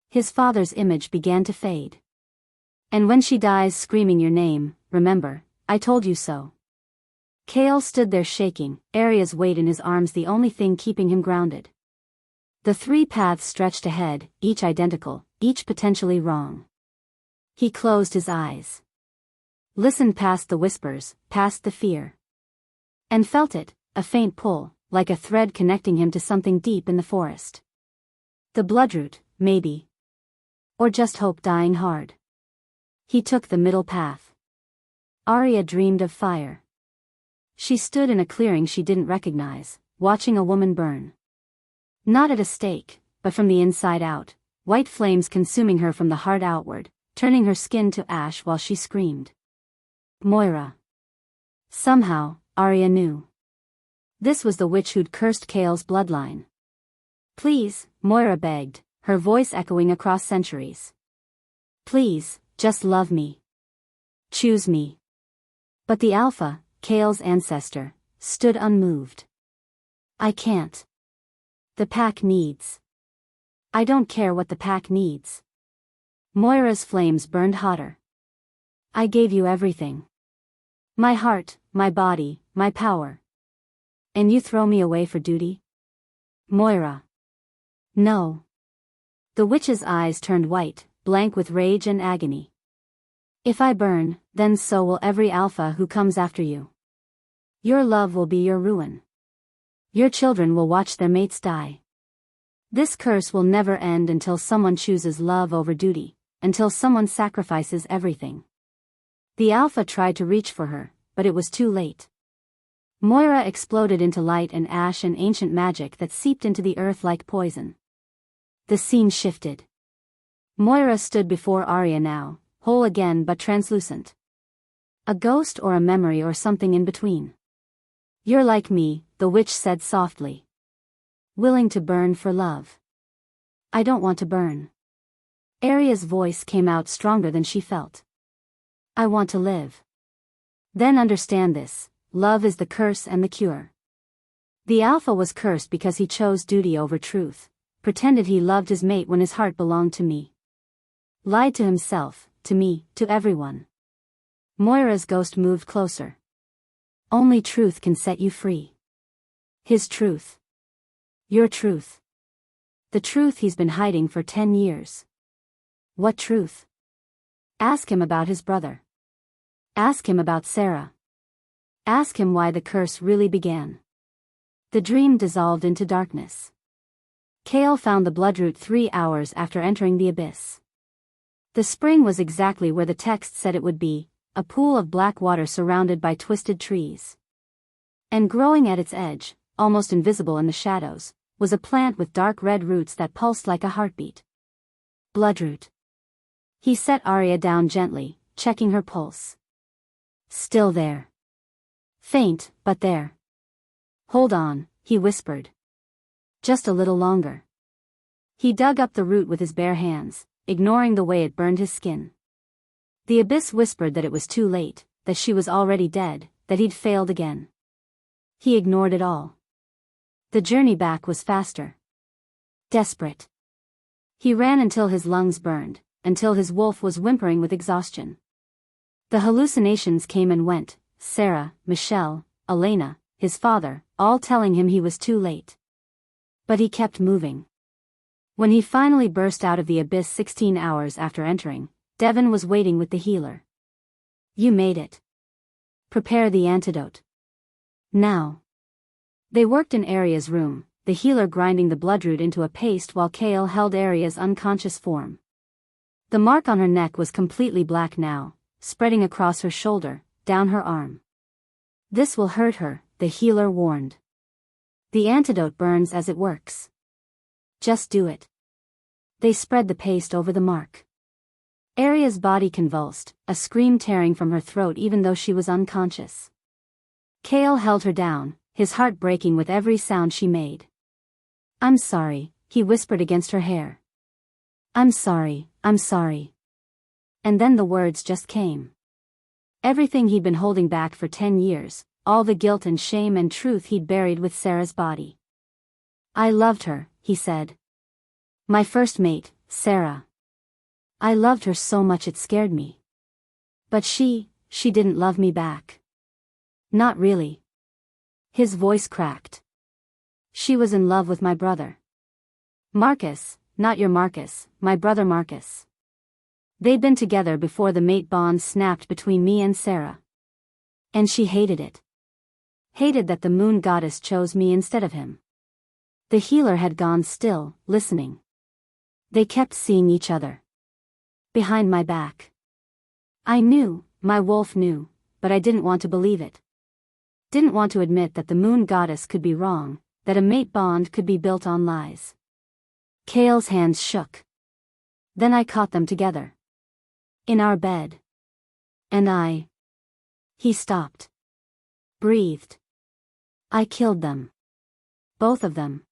[SPEAKER 1] His father's image began to fade. And when she dies screaming your name, remember, I told you so. Kael stood there shaking, Aria's weight in his arms the only thing keeping him grounded. The 3 paths stretched ahead, each identical, each potentially wrong. He closed his eyes. Listened past the whispers, past the fear. And felt it, a faint pull, like a thread connecting him to something deep in the forest. The bloodroot, maybe. Or just hope dying hard. He took the middle path. Aria dreamed of fire. She stood in a clearing she didn't recognize, watching a woman burn. Not at a stake, but from the inside out, white flames consuming her from the heart outward, turning her skin to ash while she screamed. Moira. Somehow, Aria knew. This was the witch who'd cursed Kael's bloodline. Please, Moira begged, her voice echoing across centuries. Please, just love me. Choose me. But the Alpha, Kael's ancestor, stood unmoved. I can't. The pack needs. I don't care what the pack needs. Moira's flames burned hotter. I gave you everything. My heart, my body, my power. And you throw me away for duty? Moira. No. The witch's eyes turned white, blank with rage and agony. If I burn, then so will every Alpha who comes after you. Your love will be your ruin. Your children will watch their mates die. This curse will never end until someone chooses love over duty, until someone sacrifices everything. The Alpha tried to reach for her, but it was too late. Moira exploded into light and ash and ancient magic that seeped into the earth like poison. The scene shifted. Moira stood before Aria now, whole again but translucent. A ghost or a memory or something in between. You're like me, the witch said softly. Willing to burn for love. I don't want to burn. Aria's voice came out stronger than she felt. I want to live. Then understand this, love is the curse and the cure. The Alpha was cursed because he chose duty over truth, pretended he loved his mate when his heart belonged to me. Lied to himself, to me, to everyone. Moira's ghost moved closer. Only truth can set you free. His truth. Your truth. The truth he's been hiding for 10 years. What truth? Ask him about his brother. Ask him about Sarah. Ask him why the curse really began. The dream dissolved into darkness. Kael found the bloodroot 3 hours after entering the abyss. The spring was exactly where the text said it would be, a pool of black water surrounded by twisted trees. And growing at its edge, almost invisible in the shadows, was a plant with dark red roots that pulsed like a heartbeat. Bloodroot. He set Aria down gently, checking her pulse. Still there. Faint, but there. Hold on, he whispered. Just a little longer. He dug up the root with his bare hands, ignoring the way it burned his skin. The abyss whispered that it was too late, that she was already dead, that he'd failed again. He ignored it all. The journey back was faster. Desperate. He ran until his lungs burned, until his wolf was whimpering with exhaustion. The hallucinations came and went, Sarah, Michelle, Elena, his father, all telling him he was too late. But he kept moving. When he finally burst out of the abyss 16 hours after entering, Devon was waiting with the healer. You made it. Prepare the antidote. Now. They worked in Aria's room, the healer grinding the bloodroot into a paste while Kael held Aria's unconscious form. The mark on her neck was completely black now, spreading across her shoulder, down her arm. This will hurt her, the healer warned. The antidote burns as it works. Just do it. They spread the paste over the mark. Aria's body convulsed, a scream tearing from her throat even though she was unconscious. Kael held her down, his heart breaking with every sound she made. I'm sorry, he whispered against her hair. I'm sorry, I'm sorry. And then the words just came. Everything he'd been holding back for 10 years, all the guilt and shame and truth he'd buried with Sarah's body. I loved her, he said. My first mate, Sarah. I loved her so much it scared me. But she didn't love me back. Not really. His voice cracked. She was in love with my brother. Marcus, not your Marcus, my brother Marcus. They'd been together before the mate bond snapped between me and Sarah. And she hated it. Hated that the moon goddess chose me instead of him. The healer had gone still, listening. They kept seeing each other. Behind my back. I knew, my wolf knew, but I didn't want to believe it. Didn't want to admit that the moon goddess could be wrong, that a mate bond could be built on lies. Kael's hands shook. Then I caught them together. In our bed. And He stopped. Breathed. I killed them. Both of them.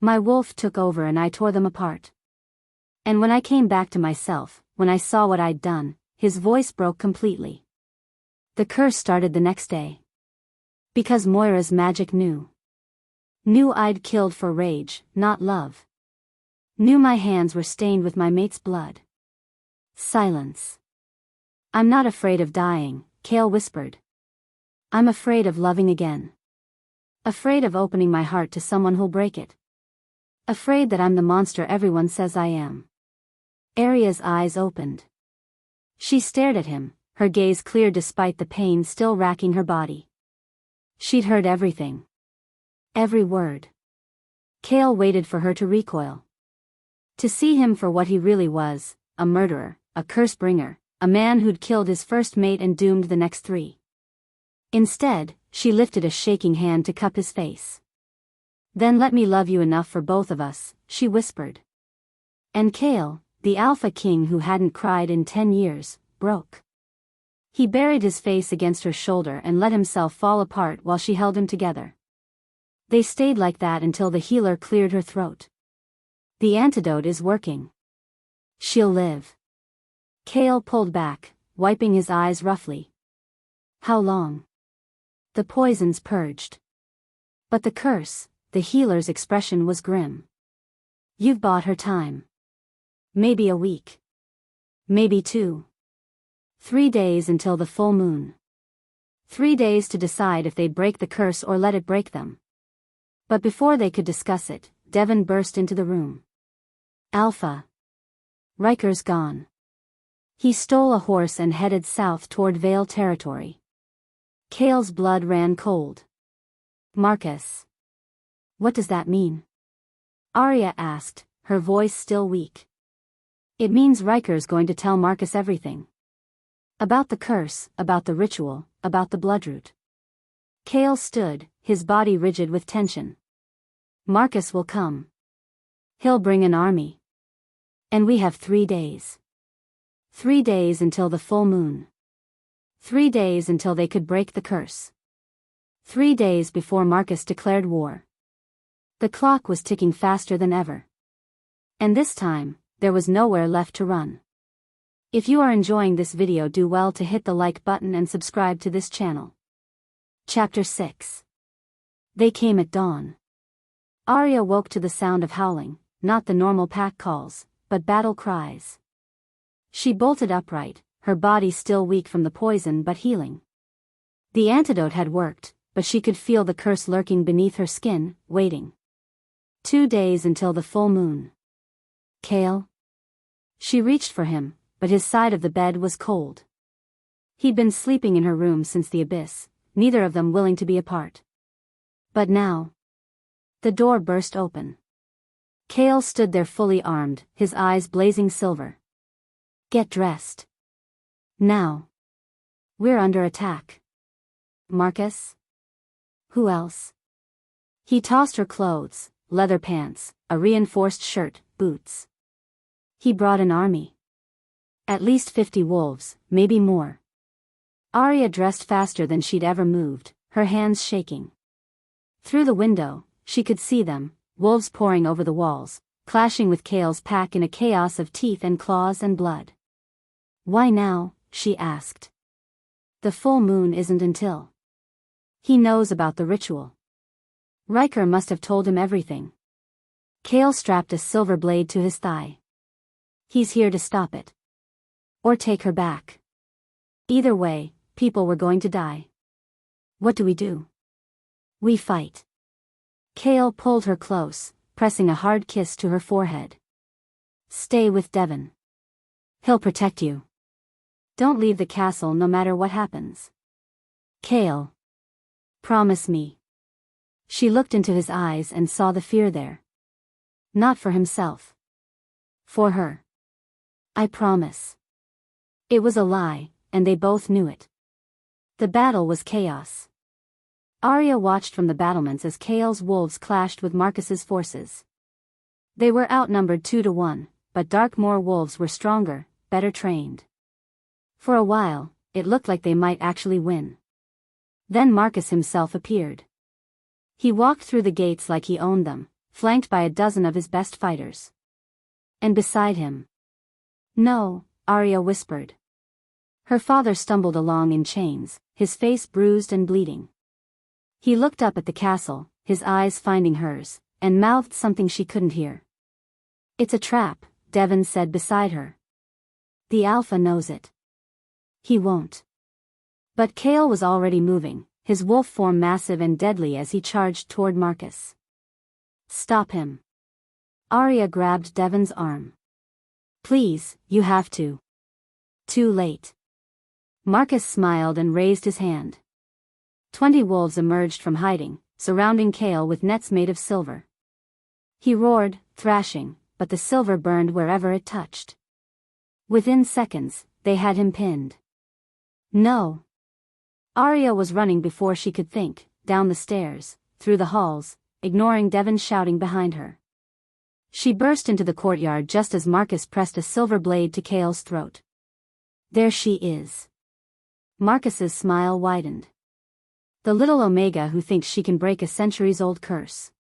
[SPEAKER 1] My wolf took over and I tore them apart. And when I came back to myself, when I saw what I'd done, his voice broke completely. The curse started the next day. Because Moira's magic knew. Knew I'd killed for rage, not love. Knew my hands were stained with my mate's blood. Silence. I'm not afraid of dying, Kael whispered. I'm afraid of loving again. Afraid of opening my heart to someone who'll break it. Afraid that I'm the monster everyone says I am. Aria's eyes opened. She stared at him, her gaze clear despite the pain still racking her body. She'd heard everything. Every word. Kael waited for her to recoil. To see him for what he really was, a murderer, a curse-bringer, a man who'd killed his first mate and doomed the next 3. Instead, she lifted a shaking hand to cup his face. Then let me love you enough for both of us, she whispered. And Kael, the Alpha King who hadn't cried in 10 years, broke. He buried his face against her shoulder and let himself fall apart while she held him together. They stayed like that until the healer cleared her throat. The antidote is working. She'll live. Kael pulled back, wiping his eyes roughly. How long? The poison's purged. But the curse, the healer's expression was grim. You've bought her time. Maybe a week. Maybe 2. 3 days until the full moon. 3 days to decide if they'd break the curse or let it break them. But before they could discuss it, Devon burst into the room. Alpha. Riker's gone. He stole a horse and headed south toward Vale territory. Kael's blood ran cold. Marcus. What does that mean? Aria asked, her voice still weak. It means Riker's going to tell Marcus everything. About the curse, about the ritual, about the bloodroot. Kael stood, his body rigid with tension. Marcus will come. He'll bring an army. And we have 3 days. 3 days until the full moon. 3 days until they could break the curse. 3 days before Marcus declared war. The clock was ticking faster than ever. And this time, there was nowhere left to run. If you are enjoying this video, do well to hit the like button and subscribe to this channel. Chapter 6. They came at dawn. Aria woke to the sound of howling, not the normal pack calls, but battle cries. She bolted upright, her body still weak from the poison but healing. The antidote had worked, but she could feel the curse lurking beneath her skin, waiting. 2 days until the full moon. Kael? She reached for him, but his side of the bed was cold. He'd been sleeping in her room since the abyss, neither of them willing to be apart. But now... The door burst open. Kael stood there fully armed, his eyes blazing silver. Get dressed. Now. We're under attack. Marcus? Who else? He tossed her clothes, leather pants, a reinforced shirt, boots. He brought an army. At least 50 wolves, maybe more. Aria dressed faster than she'd ever moved, her hands shaking. Through the window, she could see them, wolves pouring over the walls, clashing with Kael's pack in a chaos of teeth and claws and blood. Why now? She asked. The full moon isn't until. He knows about the ritual. Riker must have told him everything. Kael strapped a silver blade to his thigh. He's here to stop it. Or take her back. Either way, people were going to die. What do we do? We fight. Kael pulled her close, pressing a hard kiss to her forehead. Stay with Devon. He'll protect you. Don't leave the castle no matter what happens. Kael. Promise me. She looked into his eyes and saw the fear there. Not for himself. For her. I promise. It was a lie, and they both knew it. The battle was chaos. Aria watched from the battlements as Kael's wolves clashed with Marcus's forces. They were outnumbered 2 to 1, but Darkmoor wolves were stronger, better trained. For a while, it looked like they might actually win. Then Marcus himself appeared. He walked through the gates like he owned them, flanked by a dozen of his best fighters. And beside him. No, Aria whispered. Her father stumbled along in chains, his face bruised and bleeding. He looked up at the castle, his eyes finding hers, and mouthed something she couldn't hear. "It's a trap," Devon said beside her. "The Alpha knows it. He won't." But Kael was already moving, his wolf form massive and deadly as he charged toward Marcus. "Stop him." Aria grabbed Devon's arm. "Please, you have to." Too late. Marcus smiled and raised his hand. 20 wolves emerged from hiding, surrounding Kael with nets made of silver. He roared, thrashing, but the silver burned wherever it touched. Within seconds, they had him pinned. "No." Aria was running before she could think, down the stairs, through the halls, ignoring Devon shouting behind her. She burst into the courtyard just as Marcus pressed a silver blade to Kael's throat. "There she is." Marcus's smile widened. "The little Omega who thinks she can break a centuries-old curse.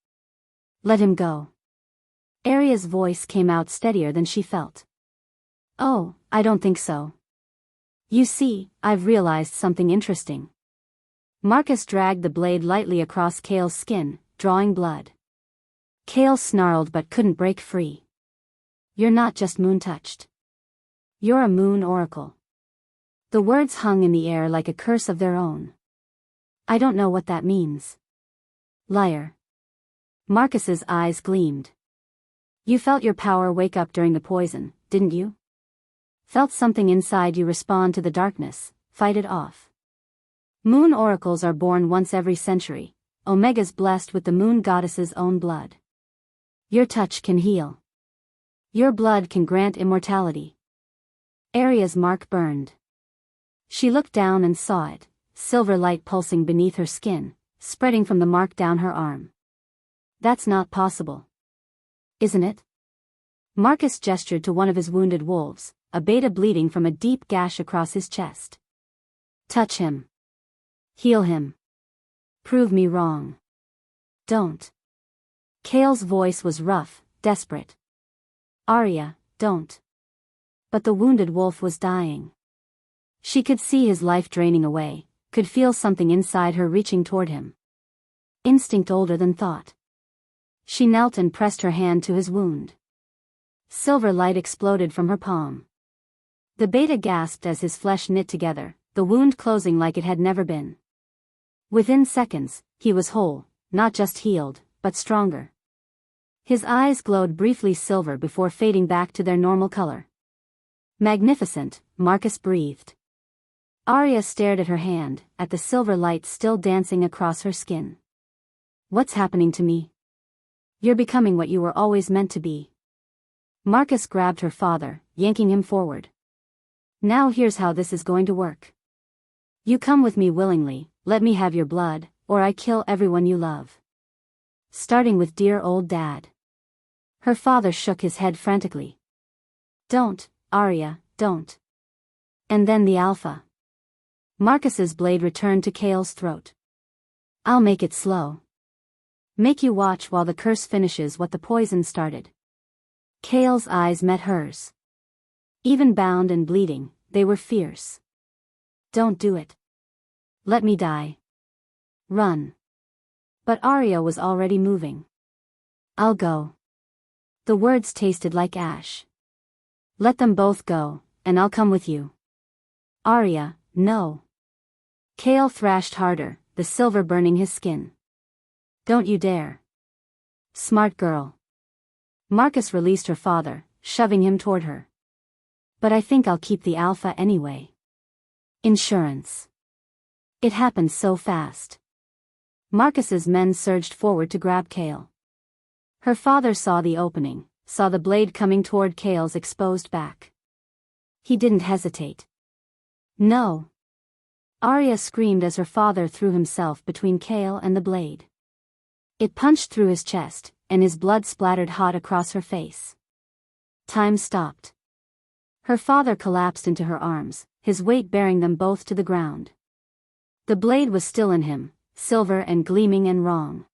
[SPEAKER 1] Let him go." Aria's voice came out steadier than she felt. "Oh, I don't think so. You see, I've realized something interesting." Marcus dragged the blade lightly across Kael's skin, drawing blood. Kael snarled but couldn't break free. "You're not just moon-touched. You're a moon oracle." The words hung in the air like a curse of their own. "I don't know what that means." "Liar." Marcus's eyes gleamed. "You felt your power wake up during the poison, didn't you? Felt something inside you respond to the darkness, fight it off. Moon oracles are born once every century, Omega's blessed with the moon goddess's own blood. Your touch can heal. Your blood can grant immortality." Aria's mark burned. She looked down and saw it, silver light pulsing beneath her skin, spreading from the mark down her arm. "That's not possible. Isn't it?" Marcus gestured to one of his wounded wolves, a beta bleeding from a deep gash across his chest. "Touch him. Heal him. Prove me wrong. Don't." Kael's voice was rough, desperate. "Aria, don't." But the wounded wolf was dying. She could see his life draining away, could feel something inside her reaching toward him. Instinct older than thought. She knelt and pressed her hand to his wound. Silver light exploded from her palm. The beta gasped as his flesh knit together, the wound closing like it had never been. Within seconds, he was whole, not just healed, but stronger. His eyes glowed briefly silver before fading back to their normal color. "Magnificent," Marcus breathed. Aria stared at her hand, at the silver light still dancing across her skin. "What's happening to me?" "You're becoming what you were always meant to be." Marcus grabbed her father, yanking him forward. "Now here's how this is going to work. You come with me willingly, let me have your blood, or I kill everyone you love. Starting with dear old Dad." Her father shook his head frantically. "Don't, Aria, don't." "And then the Alpha." Marcus's blade returned to Kael's throat. "I'll make it slow. Make you watch while the curse finishes what the poison started." Kael's eyes met hers. Even bound and bleeding, they were fierce. "Don't do it. Let me die. Run." But Aria was already moving. "I'll go." The words tasted like ash. "Let them both go, and I'll come with you." "Aria, no." Kael thrashed harder, the silver burning his skin. "Don't you dare. Smart girl." Marcus released her father, shoving him toward her. "But I think I'll keep the Alpha anyway. Insurance." It happened so fast. Marcus's men surged forward to grab Kael. Her father saw the opening, saw the blade coming toward Kael's exposed back. He didn't hesitate. "No." Aria screamed as her father threw himself between Kael and the blade. It punched through his chest, and his blood splattered hot across her face. Time stopped. Her father collapsed into her arms, his weight bearing them both to the ground. The blade was still in him, silver and gleaming and wrong.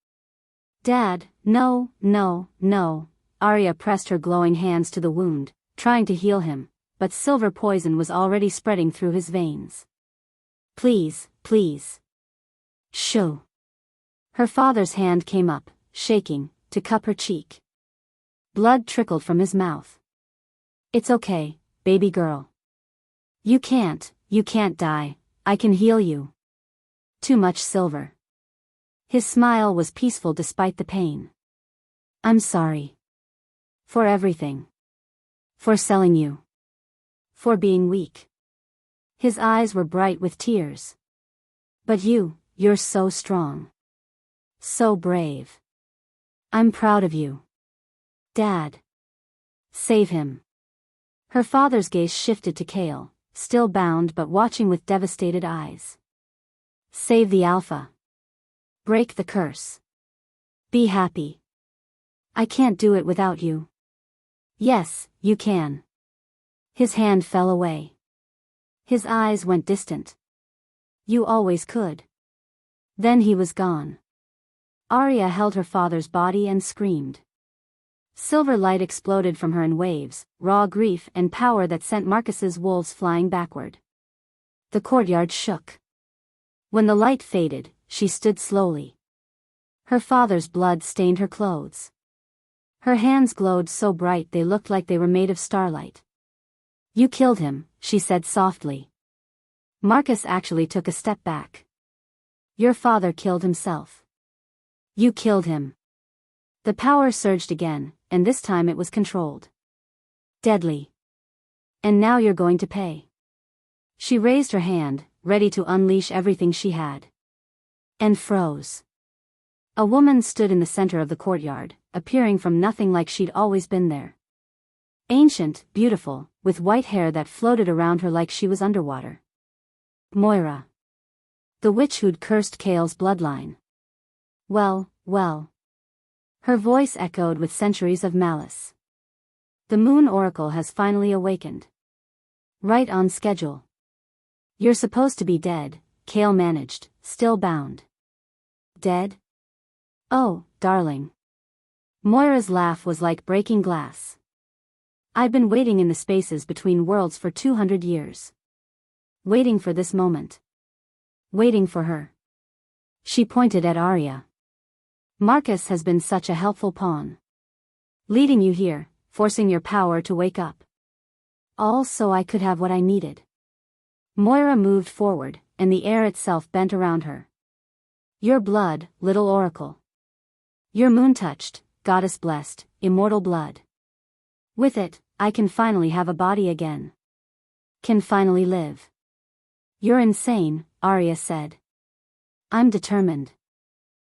[SPEAKER 1] "Dad, no, no, no." Aria pressed her glowing hands to the wound, trying to heal him, but silver poison was already spreading through his veins. Please, please. Shoo. Her father's hand came up, shaking, to cup her cheek. Blood trickled from his mouth. It's okay, baby girl. You can't die, I can heal you. Too much silver. His smile was peaceful despite the pain. I'm sorry. For everything. For selling you. For being weak. His eyes were bright with tears. But you're so strong. So brave. I'm proud of you. Dad. Save him. Her father's gaze shifted to Kael, still bound but watching with devastated eyes. Save the Alpha. Break the curse. Be happy. I can't do it without you. Yes, you can. His hand fell away. His eyes went distant. You always could. Then he was gone. Aria held her father's body and screamed. Silver light exploded from her in waves, raw grief and power that sent Marcus's wolves flying backward. The courtyard shook. When the light faded, she stood slowly. Her father's blood stained her clothes. Her hands glowed so bright they looked like they were made of starlight. You killed him, she said softly. Marcus actually took a step back. Your father killed himself. You killed him. The power surged again, and this time it was controlled. Deadly. And now you're going to pay. She raised her hand, ready to unleash everything she had. And froze. A woman stood in the center of the courtyard, appearing from nothing like she'd always been there. Ancient, beautiful, with white hair that floated around her like she was underwater. Moira. The witch who'd cursed Kael's bloodline. Well. Her voice echoed with centuries of malice. The Moon Oracle has finally awakened. Right on schedule. You're supposed to be dead, Kael managed, still bound. Dead? Oh, darling. Moira's laugh was like breaking glass. I've been waiting in the spaces between worlds for 200 years. Waiting for this moment. Waiting for her. She pointed at Aria. Marcus has been such a helpful pawn. Leading you here, forcing your power to wake up. All so I could have what I needed. Moira moved forward, and the air itself bent around her. Your blood, little oracle. Your moon-touched, goddess-blessed, immortal blood. With it, I can finally have a body again. Can finally live. You're insane, Aria said. I'm determined.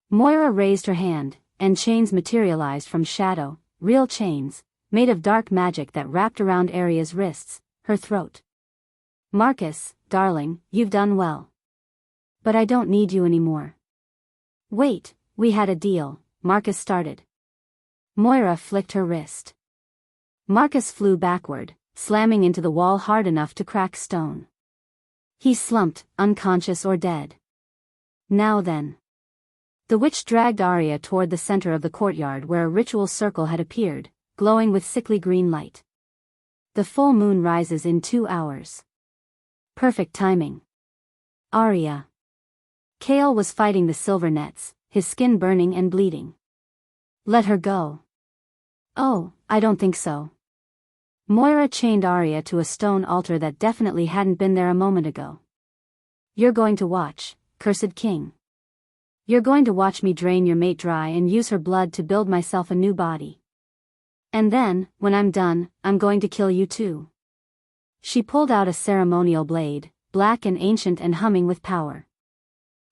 [SPEAKER 1] Moira raised her hand, and chains materialized from shadow, real chains, made of dark magic that wrapped around Aria's wrists, her throat. Marcus, darling, you've done well. But I don't need you anymore. Wait, we had a deal, Marcus started. Moira flicked her wrist. Marcus flew backward, slamming into the wall hard enough to crack stone. He slumped, unconscious or dead. Now then. The witch dragged Aria toward the center of the courtyard where a ritual circle had appeared, glowing with sickly green light. The full moon rises in 2 hours. Perfect timing. Aria. Kael was fighting the silver nets, his skin burning and bleeding. Let her go. Oh, I don't think so. Moira chained Aria to a stone altar that definitely hadn't been there a moment ago. You're going to watch, cursed king. You're going to watch me drain your mate dry and use her blood to build myself a new body. And then, when I'm done, I'm going to kill you too. She pulled out a ceremonial blade, black and ancient and humming with power.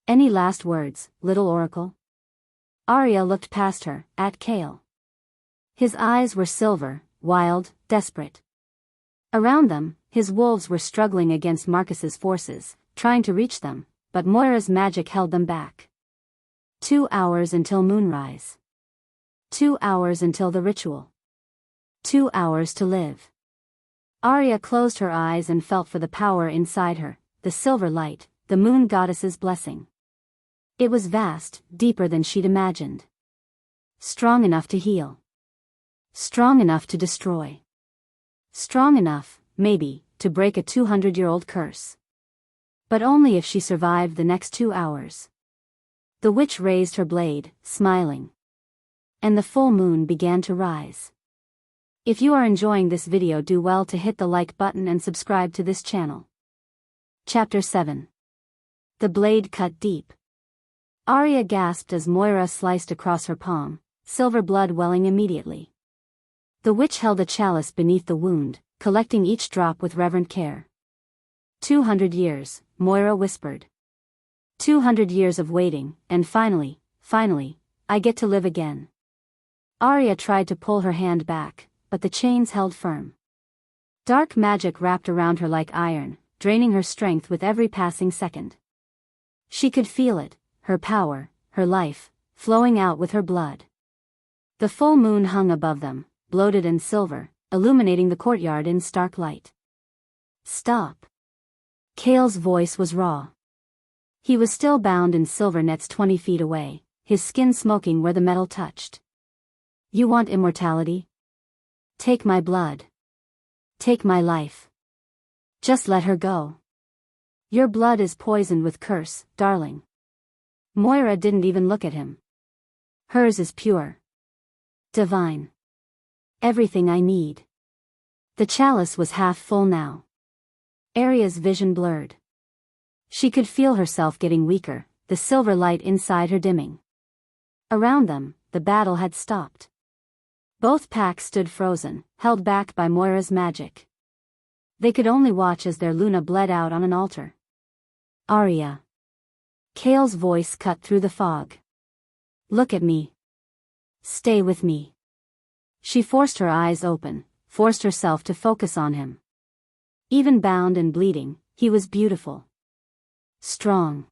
[SPEAKER 1] Any last words, little oracle? Aria looked past her, at Kael. His eyes were silver, wild, desperate. Around them, his wolves were struggling against Marcus's forces, trying to reach them, but Moira's magic held them back. 2 hours until moonrise. 2 hours until the ritual. 2 hours to live. Aria closed her eyes and felt for the power inside her, the silver light, the moon goddess's blessing. It was vast, deeper than she'd imagined. Strong enough to heal. Strong enough to destroy. Strong enough, maybe, to break a 200-year-old curse. But only if she survived the next 2 hours. The witch raised her blade, smiling. And the full moon began to rise. If you are enjoying this video, do well to hit the like button and subscribe to this channel. Chapter 7. The blade cut deep. Aria gasped as Moira sliced across her palm, silver blood welling immediately. The witch held a chalice beneath the wound, collecting each drop with reverent care. 200 years, Moira whispered. 200 years of waiting, and finally, I get to live again. Aria tried to pull her hand back, but the chains held firm. Dark magic wrapped around her like iron, draining her strength with every passing second. She could feel it, her power, her life, flowing out with her blood. The full moon hung above them, bloated and silver, illuminating the courtyard in stark light. Stop. Kael's voice was raw. He was still bound in silver nets 20 feet away, his skin smoking where the metal touched. You want immortality? Take my blood. Take my life. Just let her go. Your blood is poisoned with curse, darling. Moira didn't even look at him. Hers is pure. Divine. Everything I need. The chalice was half full now. Aria's vision blurred. She could feel herself getting weaker, the silver light inside her dimming. Around them, the battle had stopped. Both packs stood frozen, held back by Moira's magic. They could only watch as their Luna bled out on an altar. Aria. Kael's voice cut through the fog. Look at me. Stay with me. She forced her eyes open, forced herself to focus on him. Even bound and bleeding, he was beautiful. Strong.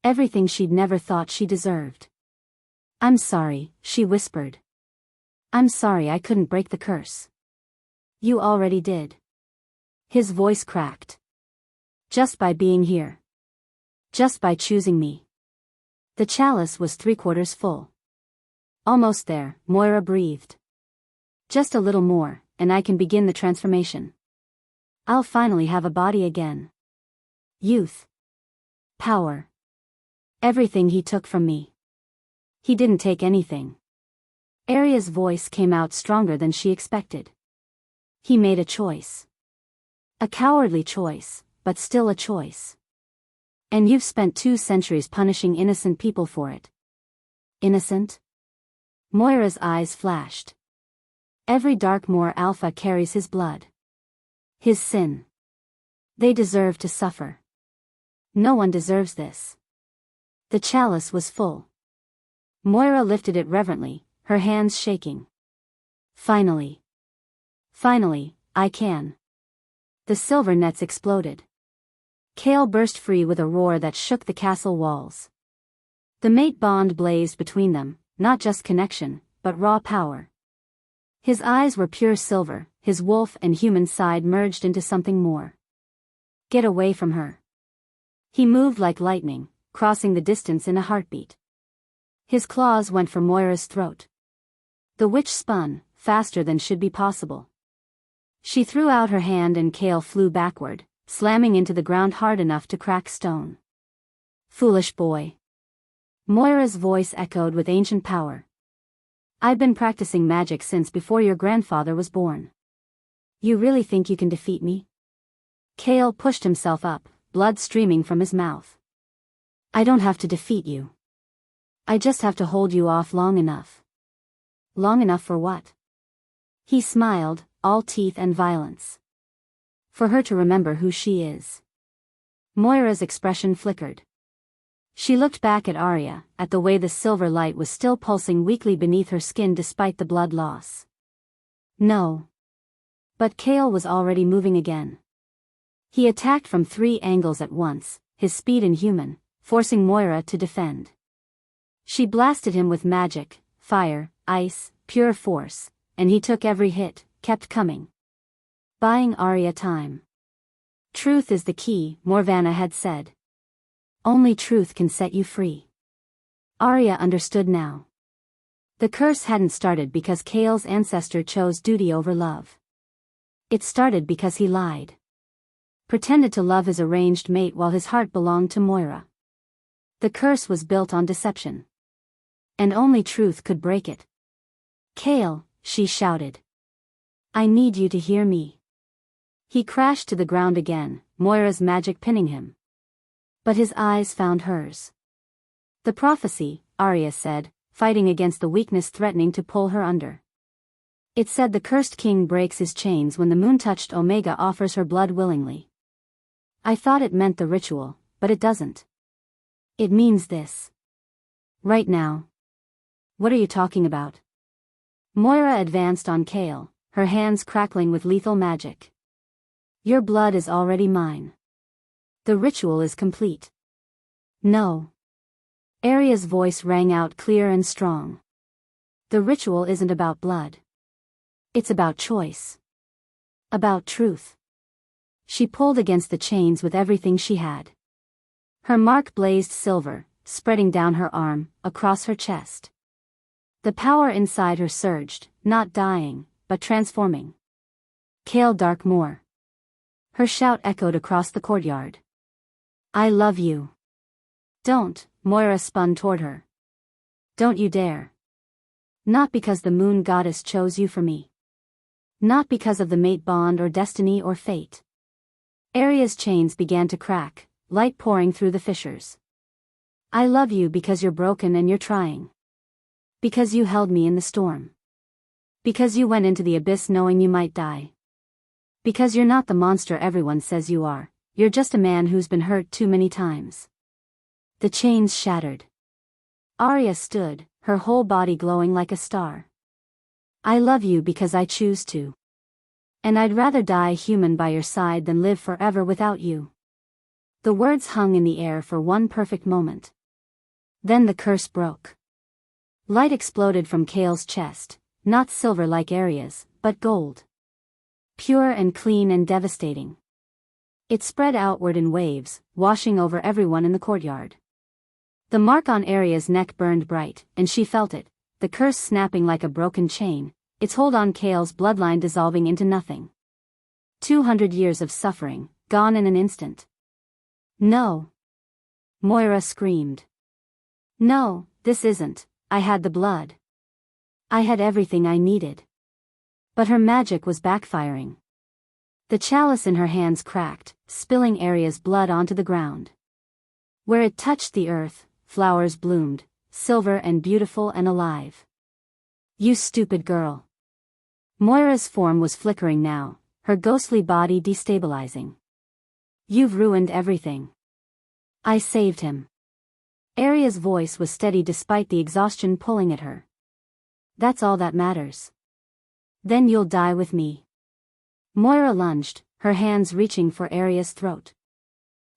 [SPEAKER 1] Everything she'd never thought she deserved. I'm sorry, she whispered. I'm sorry I couldn't break the curse. You already did. His voice cracked. Just by being here. Just by choosing me. The chalice was 3/4 full. Almost there, Moira breathed. Just a little more, and I can begin the transformation. I'll finally have a body again. Youth. Power. Everything he took from me. He didn't take anything. Aria's voice came out stronger than she expected. He made a choice. A cowardly choice, but still a choice. And you've spent 2 centuries punishing innocent people for it. Innocent? Moira's eyes flashed. Every Darkmoor Alpha carries his blood. His sin. They deserve to suffer. No one deserves this. The chalice was full. Moira lifted it reverently, her hands shaking. Finally. Finally, I can. The silver nets exploded. Kael burst free with a roar that shook the castle walls. The mate bond blazed between them, not just connection, but raw power. His eyes were pure silver, his wolf and human side merged into something more. Get away from her. He moved like lightning, crossing the distance in a heartbeat. His claws went for Moira's throat. The witch spun, faster than should be possible. She threw out her hand and Kael flew backward, slamming into the ground hard enough to crack stone. Foolish boy. Moira's voice echoed with ancient power. I've been practicing magic since before your grandfather was born. You really think you can defeat me? Kael pushed himself up, blood streaming from his mouth. I don't have to defeat you. I just have to hold you off long enough. Long enough for what? He smiled, all teeth and violence. For her to remember who she is. Moira's expression flickered. She looked back at Aria, at the way the silver light was still pulsing weakly beneath her skin despite the blood loss. No. But Kael was already moving again. He attacked from 3 angles at once, his speed inhuman, forcing Moira to defend. She blasted him with magic, fire, ice, pure force, and he took every hit, kept coming. Buying Aria time. Truth is the key, Morvanna had said. Only truth can set you free. Aria understood now. The curse hadn't started because Kael's ancestor chose duty over love. It started because he lied. Pretended to love his arranged mate while his heart belonged to Moira. The curse was built on deception. And only truth could break it. Kael, she shouted. I need you to hear me. He crashed to the ground again, Moira's magic pinning him. But his eyes found hers. The prophecy, Aria said, fighting against the weakness threatening to pull her under. It said the cursed king breaks his chains when the moon-touched Omega offers her blood willingly. I thought it meant the ritual, but it doesn't. It means this. Right now. What are you talking about? Moira advanced on Kael, her hands crackling with lethal magic. Your blood is already mine. The ritual is complete. No. Aria's voice rang out clear and strong. The ritual isn't about blood. It's about choice. About truth. She pulled against the chains with everything she had. Her mark blazed silver, spreading down her arm, across her chest. The power inside her surged, not dying, but transforming. Kael Darkmoor. Her shout echoed across the courtyard. I love you. Don't, Moira spun toward her. Don't you dare. Not because the moon goddess chose you for me. Not because of the mate bond or destiny or fate. Aria's chains began to crack, light pouring through the fissures. I love you because you're broken and you're trying. Because you held me in the storm. Because you went into the abyss knowing you might die. Because you're not the monster everyone says you are, you're just a man who's been hurt too many times. The chains shattered. Aria stood, her whole body glowing like a star. I love you because I choose to. And I'd rather die human by your side than live forever without you. The words hung in the air for one perfect moment. Then the curse broke. Light exploded from Kael's chest, not silver like Aria's, but gold. Pure and clean and devastating. It spread outward in waves, washing over everyone in the courtyard. The mark on Aria's neck burned bright, and she felt it, the curse snapping like a broken chain, its hold on Kael's bloodline dissolving into nothing. 200 years of suffering, gone in an instant. No. Moira screamed. No, this isn't, I had the blood. I had everything I needed. But her magic was backfiring. The chalice in her hands cracked, spilling Aria's blood onto the ground. Where it touched the earth, flowers bloomed, silver and beautiful and alive. You stupid girl. Moira's form was flickering now, her ghostly body destabilizing. You've ruined everything. I saved him. Aria's voice was steady despite the exhaustion pulling at her. That's all that matters. Then you'll die with me. Moira lunged, her hands reaching for Aria's throat.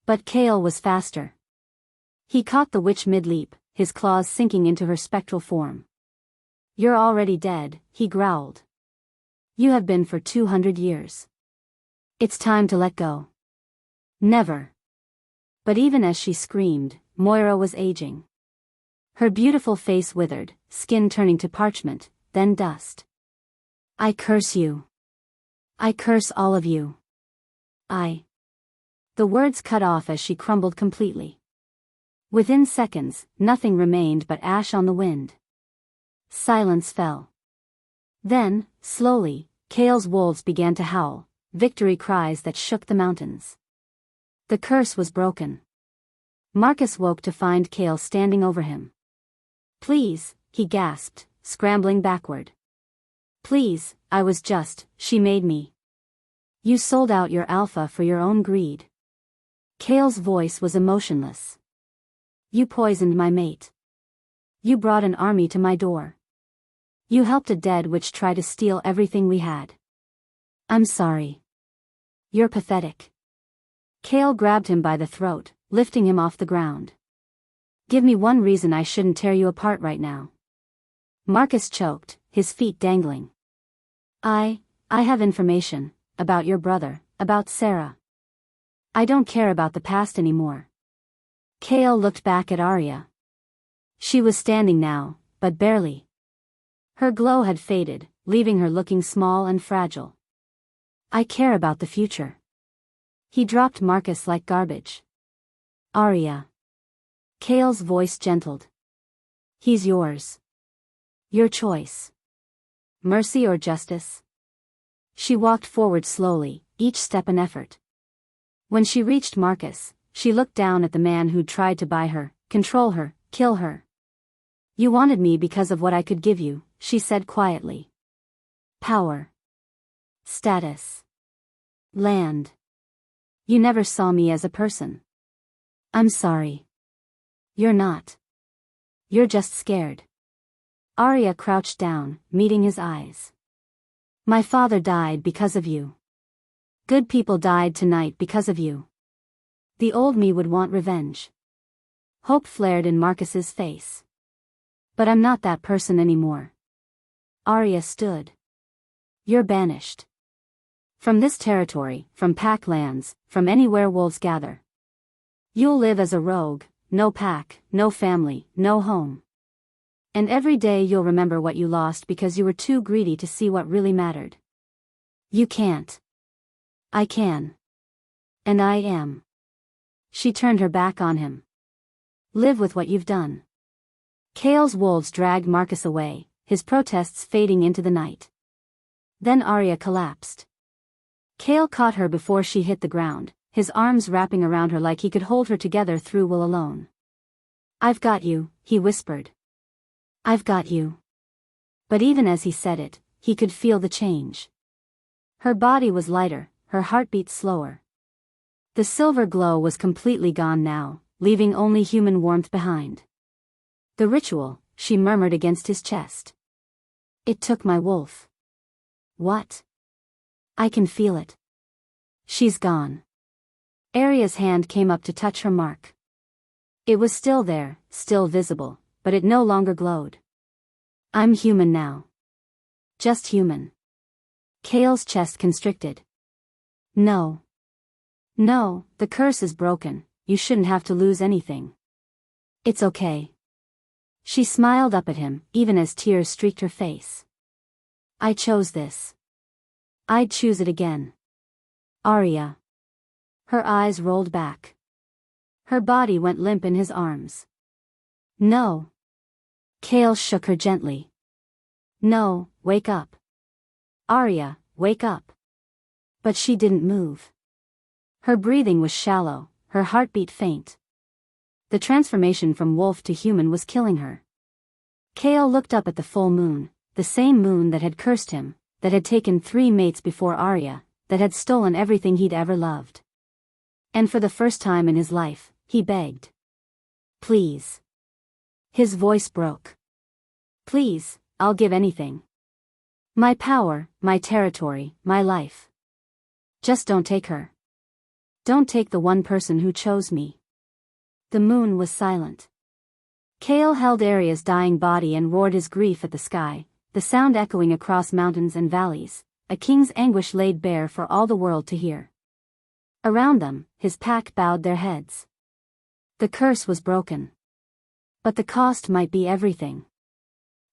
[SPEAKER 1] But Kael was faster. He caught the witch mid-leap, his claws sinking into her spectral form. You're already dead, he growled. You have been for 200 years. It's time to let go. Never. But even as she screamed, Moira was aging. Her beautiful face withered, skin turning to parchment, then dust. I curse you. I curse all of you. The words cut off as she crumbled completely. Within seconds, nothing remained but ash on the wind. Silence fell. Then, slowly, Kael's wolves began to howl, victory cries that shook the mountains. The curse was broken. Marcus woke to find Kael standing over him. Please, he gasped, scrambling backward. Please, I was just, she made me. You sold out your alpha for your own greed. Kael's voice was emotionless. You poisoned my mate. You brought an army to my door. You helped a dead witch try to steal everything we had. I'm sorry. You're pathetic. Kael grabbed him by the throat, lifting him off the ground. Give me one reason I shouldn't tear you apart right now. Marcus choked, his feet dangling. I have information, about your brother, about Sarah. I don't care about the past anymore. Kael looked back at Aria. She was standing now, but barely. Her glow had faded, leaving her looking small and fragile. I care about the future. He dropped Marcus like garbage. Aria. Kael's voice gentled. He's yours. Your choice. Mercy or justice? She walked forward slowly, each step an effort. When she reached Marcus, she looked down at the man who'd tried to buy her, control her, kill her. You wanted me because of what I could give you, she said quietly. Power. Status. Land. You never saw me as a person. I'm sorry. You're not. You're just scared. Aria crouched down, meeting his eyes. My father died because of you. Good people died tonight because of you. The old me would want revenge. Hope flared in Marcus's face. But I'm not that person anymore. Aria stood. You're banished. From this territory, from pack lands, from anywhere wolves gather. You'll live as a rogue, no pack, no family, no home. And every day you'll remember what you lost because you were too greedy to see what really mattered. You can't. I can. And I am. She turned her back on him. Live with what you've done. Kael's wolves dragged Marcus away, his protests fading into the night. Then Aria collapsed. Kael caught her before she hit the ground, his arms wrapping around her like he could hold her together through will alone. I've got you, he whispered. I've got you. But even as he said it, he could feel the change. Her body was lighter, her heartbeat slower. The silver glow was completely gone now, leaving only human warmth behind. The ritual, she murmured against his chest. It took my wolf. What? I can feel it. She's gone. Aria's hand came up to touch her mark. It was still there, still visible, but it no longer glowed. I'm human now. Just human. Kael's chest constricted. No. No, the curse is broken, you shouldn't have to lose anything. It's okay. She smiled up at him, even as tears streaked her face. I chose this. I'd choose it again. Aria. Her eyes rolled back. Her body went limp in his arms. No. Kael shook her gently. No, wake up. Aria, wake up. But she didn't move. Her breathing was shallow, her heartbeat faint. The transformation from wolf to human was killing her. Kael looked up at the full moon, the same moon that had cursed him, that had taken 3 mates before Aria, that had stolen everything he'd ever loved. And for the first time in his life, he begged. Please. His voice broke. Please, I'll give anything. My power, my territory, my life. Just don't take her. Don't take the one person who chose me. The moon was silent. Kael held Aria's dying body and roared his grief at the sky, the sound echoing across mountains and valleys, a king's anguish laid bare for all the world to hear. Around them, his pack bowed their heads. The curse was broken. But the cost might be everything.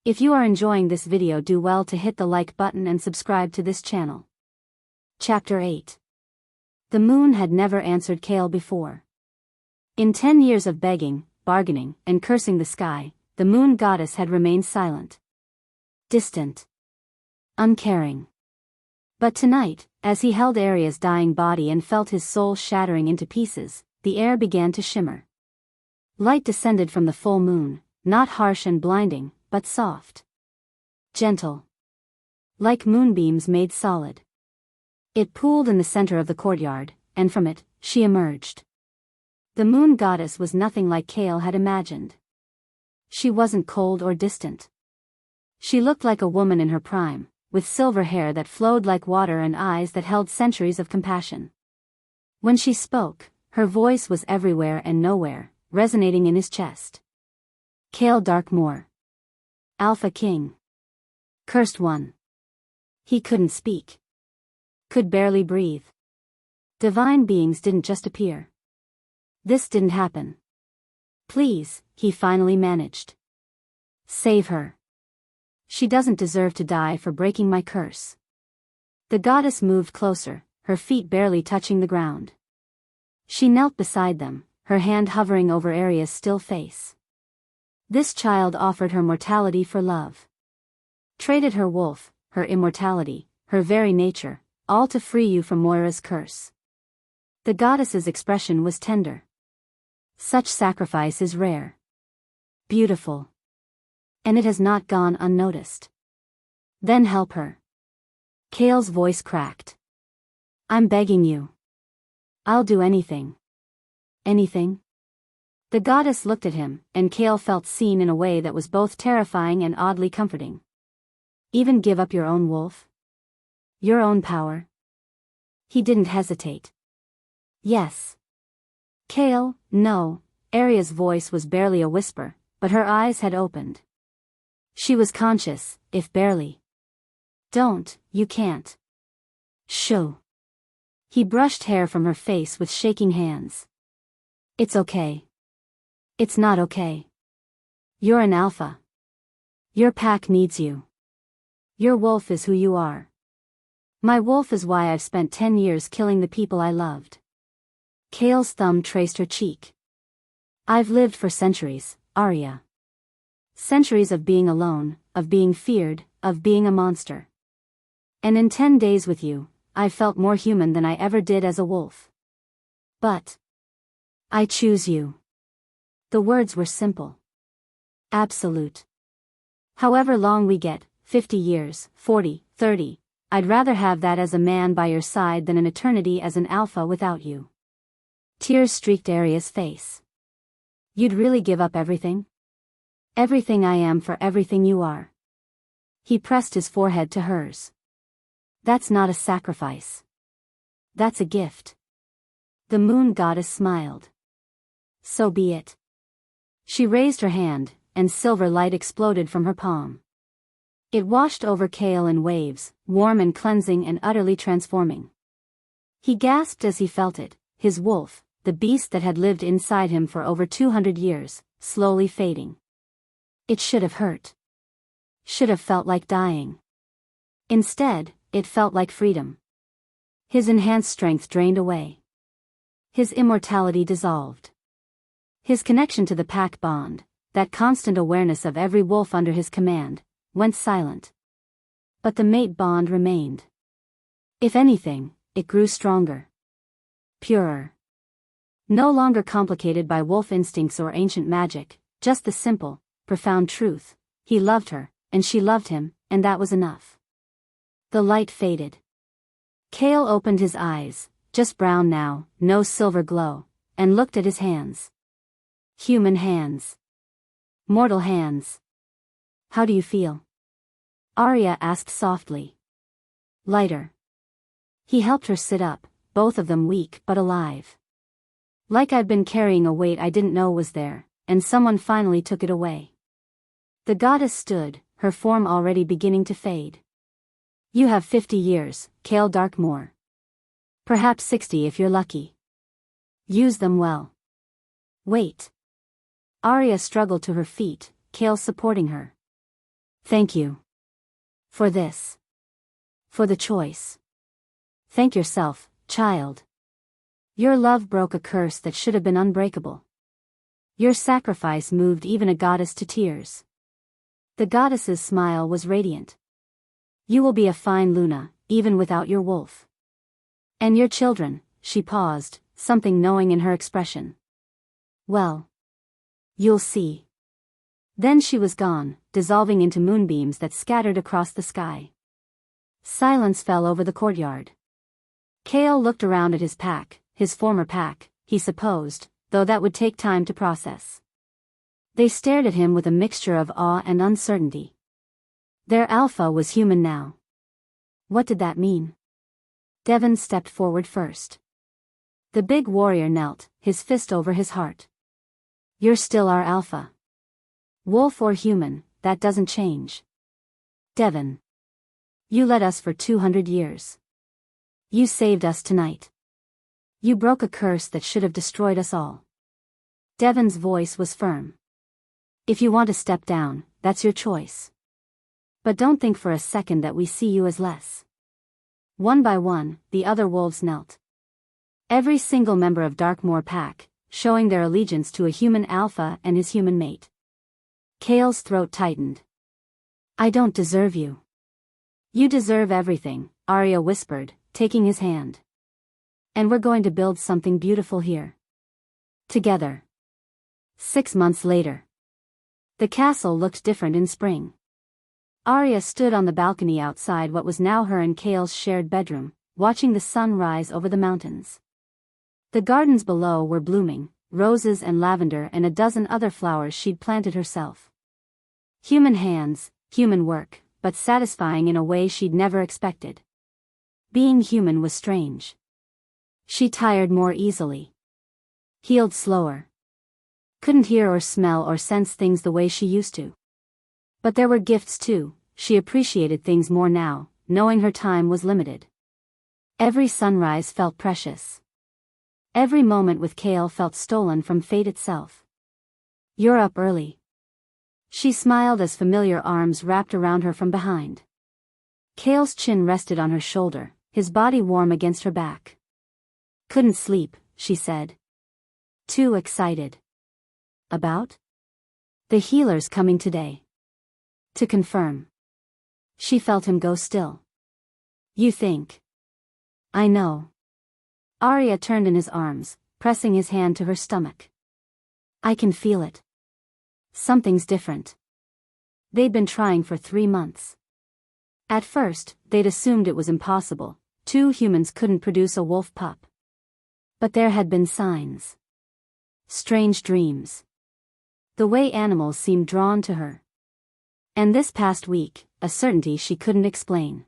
[SPEAKER 1] If you are enjoying this video, do well to hit the like button and subscribe to this channel. Chapter 8. The moon had never answered Kael before. In 10 years of begging, bargaining, and cursing the sky, the moon goddess had remained silent. Distant. Uncaring. But tonight, as he held Aria's dying body and felt his soul shattering into pieces, the air began to shimmer. Light descended from the full moon, not harsh and blinding, but soft. Gentle. Like moonbeams made solid. It pooled in the center of the courtyard, and from it, she emerged. The moon goddess was nothing like Kael had imagined. She wasn't cold or distant. She looked like a woman in her prime, with silver hair that flowed like water and eyes that held centuries of compassion. When she spoke, her voice was everywhere and nowhere, resonating in his chest. Kael Darkmoor. Alpha King. Cursed One. He couldn't speak. Could barely breathe. Divine beings didn't just appear. This didn't happen. Please, he finally managed. Save her. She doesn't deserve to die for breaking my curse. The goddess moved closer, her feet barely touching the ground. She knelt beside them, her hand hovering over Aria's still face. This child offered her mortality for love. Traded her wolf, her immortality, her very nature, all to free you from Moira's curse. The goddess's expression was tender. Such sacrifice is rare. Beautiful. And it has not gone unnoticed. Then help her. Kael's voice cracked. I'm begging you. I'll do anything. Anything? The goddess looked at him, and Kael felt seen in a way that was both terrifying and oddly comforting. Even give up your own wolf? Your own power? He didn't hesitate. Yes. Kael, no. Aria's voice was barely a whisper, but her eyes had opened. She was conscious, if barely. Don't, you can't. Shoo. He brushed hair from her face with shaking hands. It's okay. It's not okay. You're an alpha. Your pack needs you. Your wolf is who you are. My wolf is why I've spent 10 years killing the people I loved. Kael's thumb traced her cheek. I've lived for centuries, Aria. Centuries of being alone, of being feared, of being a monster. And in 10 days with you, I've felt more human than I ever did as a wolf. But I choose you. The words were simple. Absolute. However long we get, 50 years, 40, 30, I'd rather have that as a man by your side than an eternity as an alpha without you. Tears streaked Aria's face. You'd really give up everything? Everything I am for everything you are. He pressed his forehead to hers. That's not a sacrifice. That's a gift. The moon goddess smiled. So be it. She raised her hand, and silver light exploded from her palm. It washed over Kael in waves, warm and cleansing and utterly transforming. He gasped as he felt it, his wolf, the beast that had lived inside him for over 200 years, slowly fading. It should have hurt. Should have felt like dying. Instead, it felt like freedom. His enhanced strength drained away. His immortality dissolved. His connection to the pack bond, that constant awareness of every wolf under his command, went silent. But the mate bond remained. If anything, it grew stronger. Purer. No longer complicated by wolf instincts or ancient magic, just the simple, profound truth. He loved her, and she loved him, and that was enough. The light faded. Kael opened his eyes, just brown now, no silver glow, and looked at his hands. Human hands. Mortal hands. How do you feel? Aria asked softly. Lighter. He helped her sit up, both of them weak but alive. Like I'd been carrying a weight I didn't know was there, and someone finally took it away. The goddess stood, her form already beginning to fade. You have 50 years, Kael Darkmoor. Perhaps 60 if you're lucky. Use them well. Wait. Aria struggled to her feet, Kael supporting her. Thank you. For this. For the choice. Thank yourself, child. Your love broke a curse that should have been unbreakable. Your sacrifice moved even a goddess to tears. The goddess's smile was radiant. You will be a fine Luna, even without your wolf. And your children, she paused, something knowing in her expression. Well. You'll see. Then she was gone, dissolving into moonbeams that scattered across the sky. Silence fell over the courtyard. Kael looked around at his pack, his former pack, he supposed, though that would take time to process. They stared at him with a mixture of awe and uncertainty. Their alpha was human now. What did that mean? Devon stepped forward first. The big warrior knelt, his fist over his heart. You're still our alpha. Wolf or human, that doesn't change. Devon. You led us for 200 years. You saved us tonight. You broke a curse that should have destroyed us all. Devon's voice was firm. If you want to step down, that's your choice. But don't think for a second that we see you as less. One by one, the other wolves knelt. Every single member of Darkmoor pack, showing their allegiance to a human alpha and his human mate. Kael's throat tightened. I don't deserve you. You deserve everything, Aria whispered, taking his hand. And we're going to build something beautiful here. Together. 6 months later. The castle looked different in spring. Aria stood on the balcony outside what was now her and Kael's shared bedroom, watching the sun rise over the mountains. The gardens below were blooming, roses and lavender and a dozen other flowers she'd planted herself. Human hands, human work, but satisfying in a way she'd never expected. Being human was strange. She tired more easily. Healed slower. Couldn't hear or smell or sense things the way she used to. But there were gifts too. She appreciated things more now, knowing her time was limited. Every sunrise felt precious. Every moment with Kael felt stolen from fate itself. You're up early. She smiled as familiar arms wrapped around her from behind. Kael's chin rested on her shoulder, his body warm against her back. Couldn't sleep, she said. Too excited. About? The healer's coming today. To confirm. She felt him go still. You think? I know. Aria turned in his arms, pressing his hand to her stomach. I can feel it. Something's different. They'd been trying for 3 months. At first, they'd assumed it was impossible. 2 humans couldn't produce a wolf pup. But there had been signs. Strange dreams. The way animals seemed drawn to her. And this past week, a certainty she couldn't explain.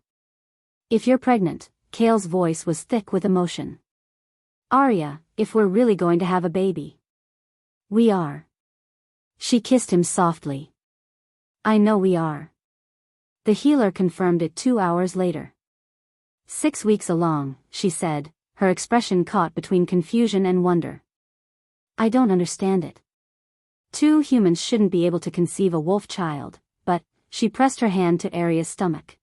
[SPEAKER 1] If you're pregnant, Kael's voice was thick with emotion. Aria, if we're really going to have a baby. We are. She kissed him softly. I know we are. The healer confirmed it 2 hours later. 6 weeks along, she said, her expression caught between confusion and wonder. I don't understand it. 2 humans shouldn't be able to conceive a wolf child, but, she pressed her hand to Aria's stomach.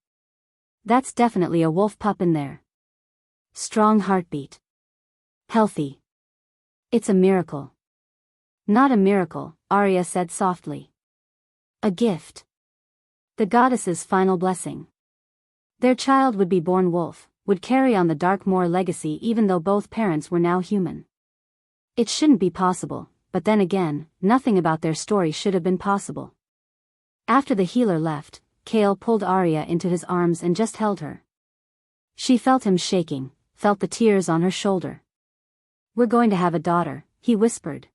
[SPEAKER 1] That's definitely a wolf pup in there. Strong heartbeat. Healthy. It's a miracle. Not a miracle, Aria said softly. A gift. The goddess's final blessing. Their child would be born wolf, would carry on the Darkmoor legacy even though both parents were now human. It shouldn't be possible, but then again, nothing about their story should have been possible. After the healer left, Kael pulled Aria into his arms and just held her. She felt him shaking, felt the tears on her shoulder. We're going to have a daughter, he whispered.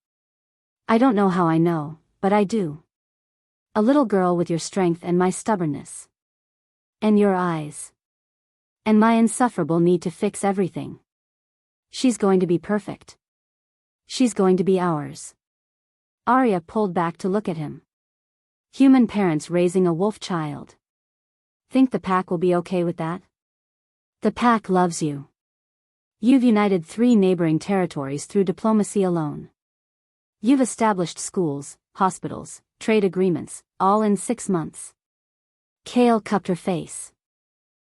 [SPEAKER 1] I don't know how I know, but I do. A little girl with your strength and my stubbornness. And your eyes. And my insufferable need to fix everything. She's going to be perfect. She's going to be ours. Aria pulled back to look at him. Human parents raising a wolf child. Think the pack will be okay with that? The pack loves you. You've united 3 neighboring territories through diplomacy alone. You've established schools, hospitals, trade agreements, all in 6 months. Kael cupped her face.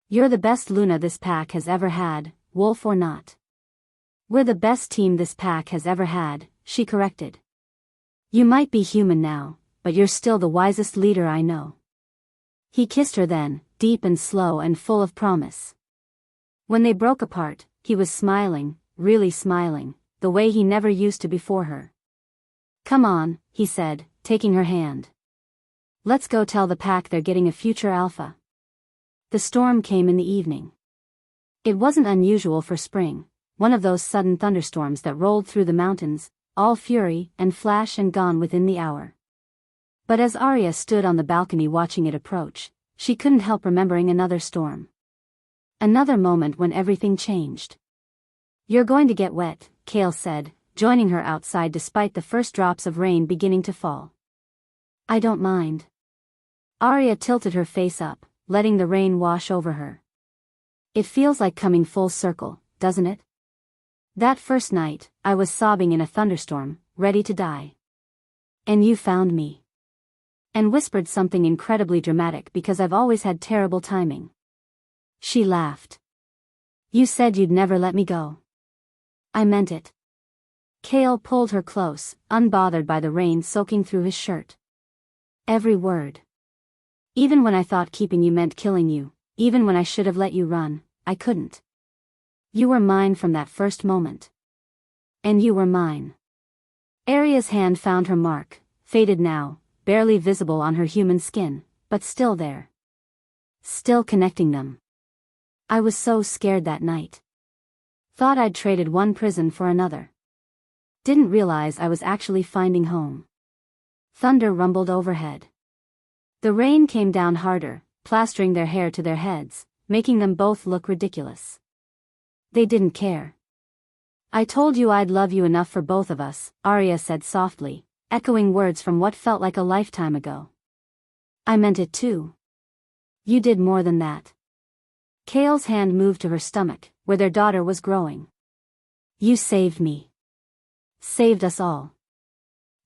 [SPEAKER 1] You're the best Luna this pack has ever had, wolf or not. We're the best team this pack has ever had, she corrected. You might be human now, but you're still the wisest leader I know. He kissed her then, deep and slow and full of promise. When they broke apart, he was smiling, really smiling, the way he never used to before her. Come on, he said, taking her hand. Let's go tell the pack they're getting a future alpha. The storm came in the evening. It wasn't unusual for spring, one of those sudden thunderstorms that rolled through the mountains, all fury and flash and gone within the hour. But as Aria stood on the balcony watching it approach, she couldn't help remembering another storm. Another moment when everything changed. You're going to get wet, Kael said, joining her outside despite the first drops of rain beginning to fall. I don't mind. Aria tilted her face up, letting the rain wash over her. It feels like coming full circle, doesn't it? That first night, I was sobbing in a thunderstorm, ready to die. And you found me. And whispered something incredibly dramatic because I've always had terrible timing. She laughed. You said you'd never let me go. I meant it. Kael pulled her close, unbothered by the rain soaking through his shirt. Every word. Even when I thought keeping you meant killing you, even when I should have let you run, I couldn't. You were mine from that first moment. And you were mine. Aria's hand found her mark, faded now, barely visible on her human skin, but still there. Still connecting them. I was so scared that night. Thought I'd traded one prison for another. Didn't realize I was actually finding home. Thunder rumbled overhead. The rain came down harder, plastering their hair to their heads, making them both look ridiculous. They didn't care. I told you I'd love you enough for both of us, Aria said softly, echoing words from what felt like a lifetime ago. I meant it too. You did more than that. Kael's hand moved to her stomach, where their daughter was growing. You saved me. Saved us all.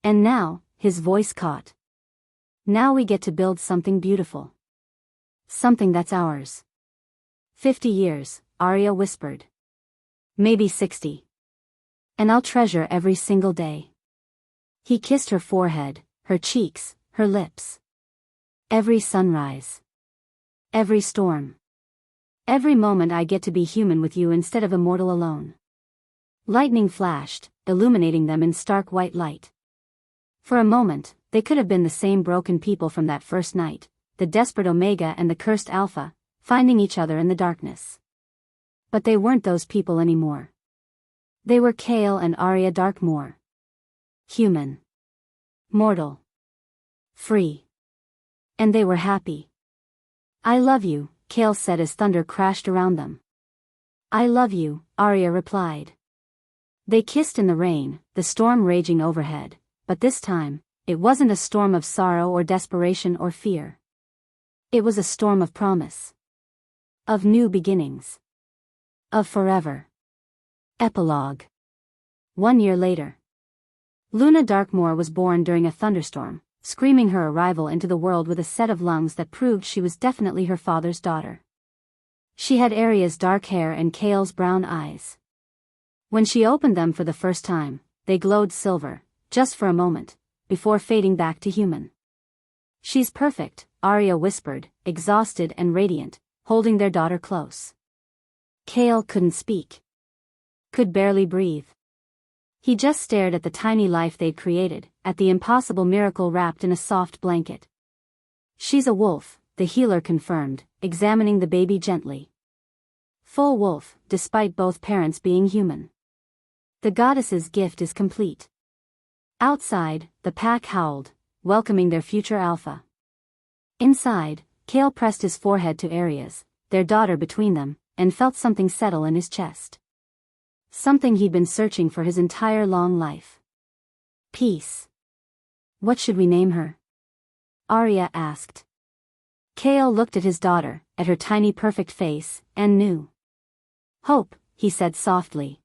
[SPEAKER 1] And now, his voice caught. Now we get to build something beautiful. Something that's ours. 50 years, Aria whispered. Maybe 60. And I'll treasure every single day. He kissed her forehead, her cheeks, her lips. Every sunrise. Every storm. Every moment I get to be human with you instead of immortal alone. Lightning flashed, illuminating them in stark white light. For a moment, they could have been the same broken people from that first night, the desperate Omega and the cursed Alpha, finding each other in the darkness. But they weren't those people anymore. They were Kael and Aria Darkmoor. Human. Mortal. Free. And they were happy. I love you, Kael said as thunder crashed around them. I love you, Aria replied. They kissed in the rain, the storm raging overhead, but this time, it wasn't a storm of sorrow or desperation or fear. It was a storm of promise. Of new beginnings. Of forever. Epilogue. 1 year later. Luna Darkmoor was born during a thunderstorm, screaming her arrival into the world with a set of lungs that proved she was definitely her father's daughter. She had Aria's dark hair and Kael's brown eyes. When she opened them for the first time, they glowed silver, just for a moment, before fading back to human. She's perfect, Aria whispered, exhausted and radiant, holding their daughter close. Kael couldn't speak. Could barely breathe. He just stared at the tiny life they'd created, at the impossible miracle wrapped in a soft blanket. She's a wolf, the healer confirmed, examining the baby gently. Full wolf, despite both parents being human. The goddess's gift is complete. Outside, the pack howled, welcoming their future alpha. Inside, Kael pressed his forehead to Aria's, their daughter between them, and felt something settle in his chest. Something he'd been searching for his entire long life. Peace. What should we name her? Aria asked. Kael looked at his daughter, at her tiny perfect face, and knew. Hope, he said softly.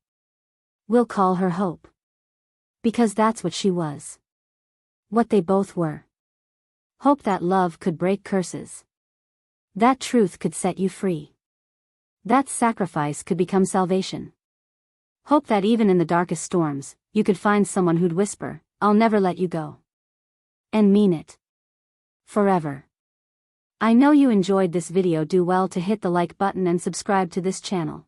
[SPEAKER 1] We'll call her Hope. Because that's what she was. What they both were. Hope that love could break curses. That truth could set you free. That sacrifice could become salvation. Hope that even in the darkest storms, you could find someone who'd whisper, I'll never let you go. And mean it. Forever. I know you enjoyed this video. Do well to hit the like button and subscribe to this channel.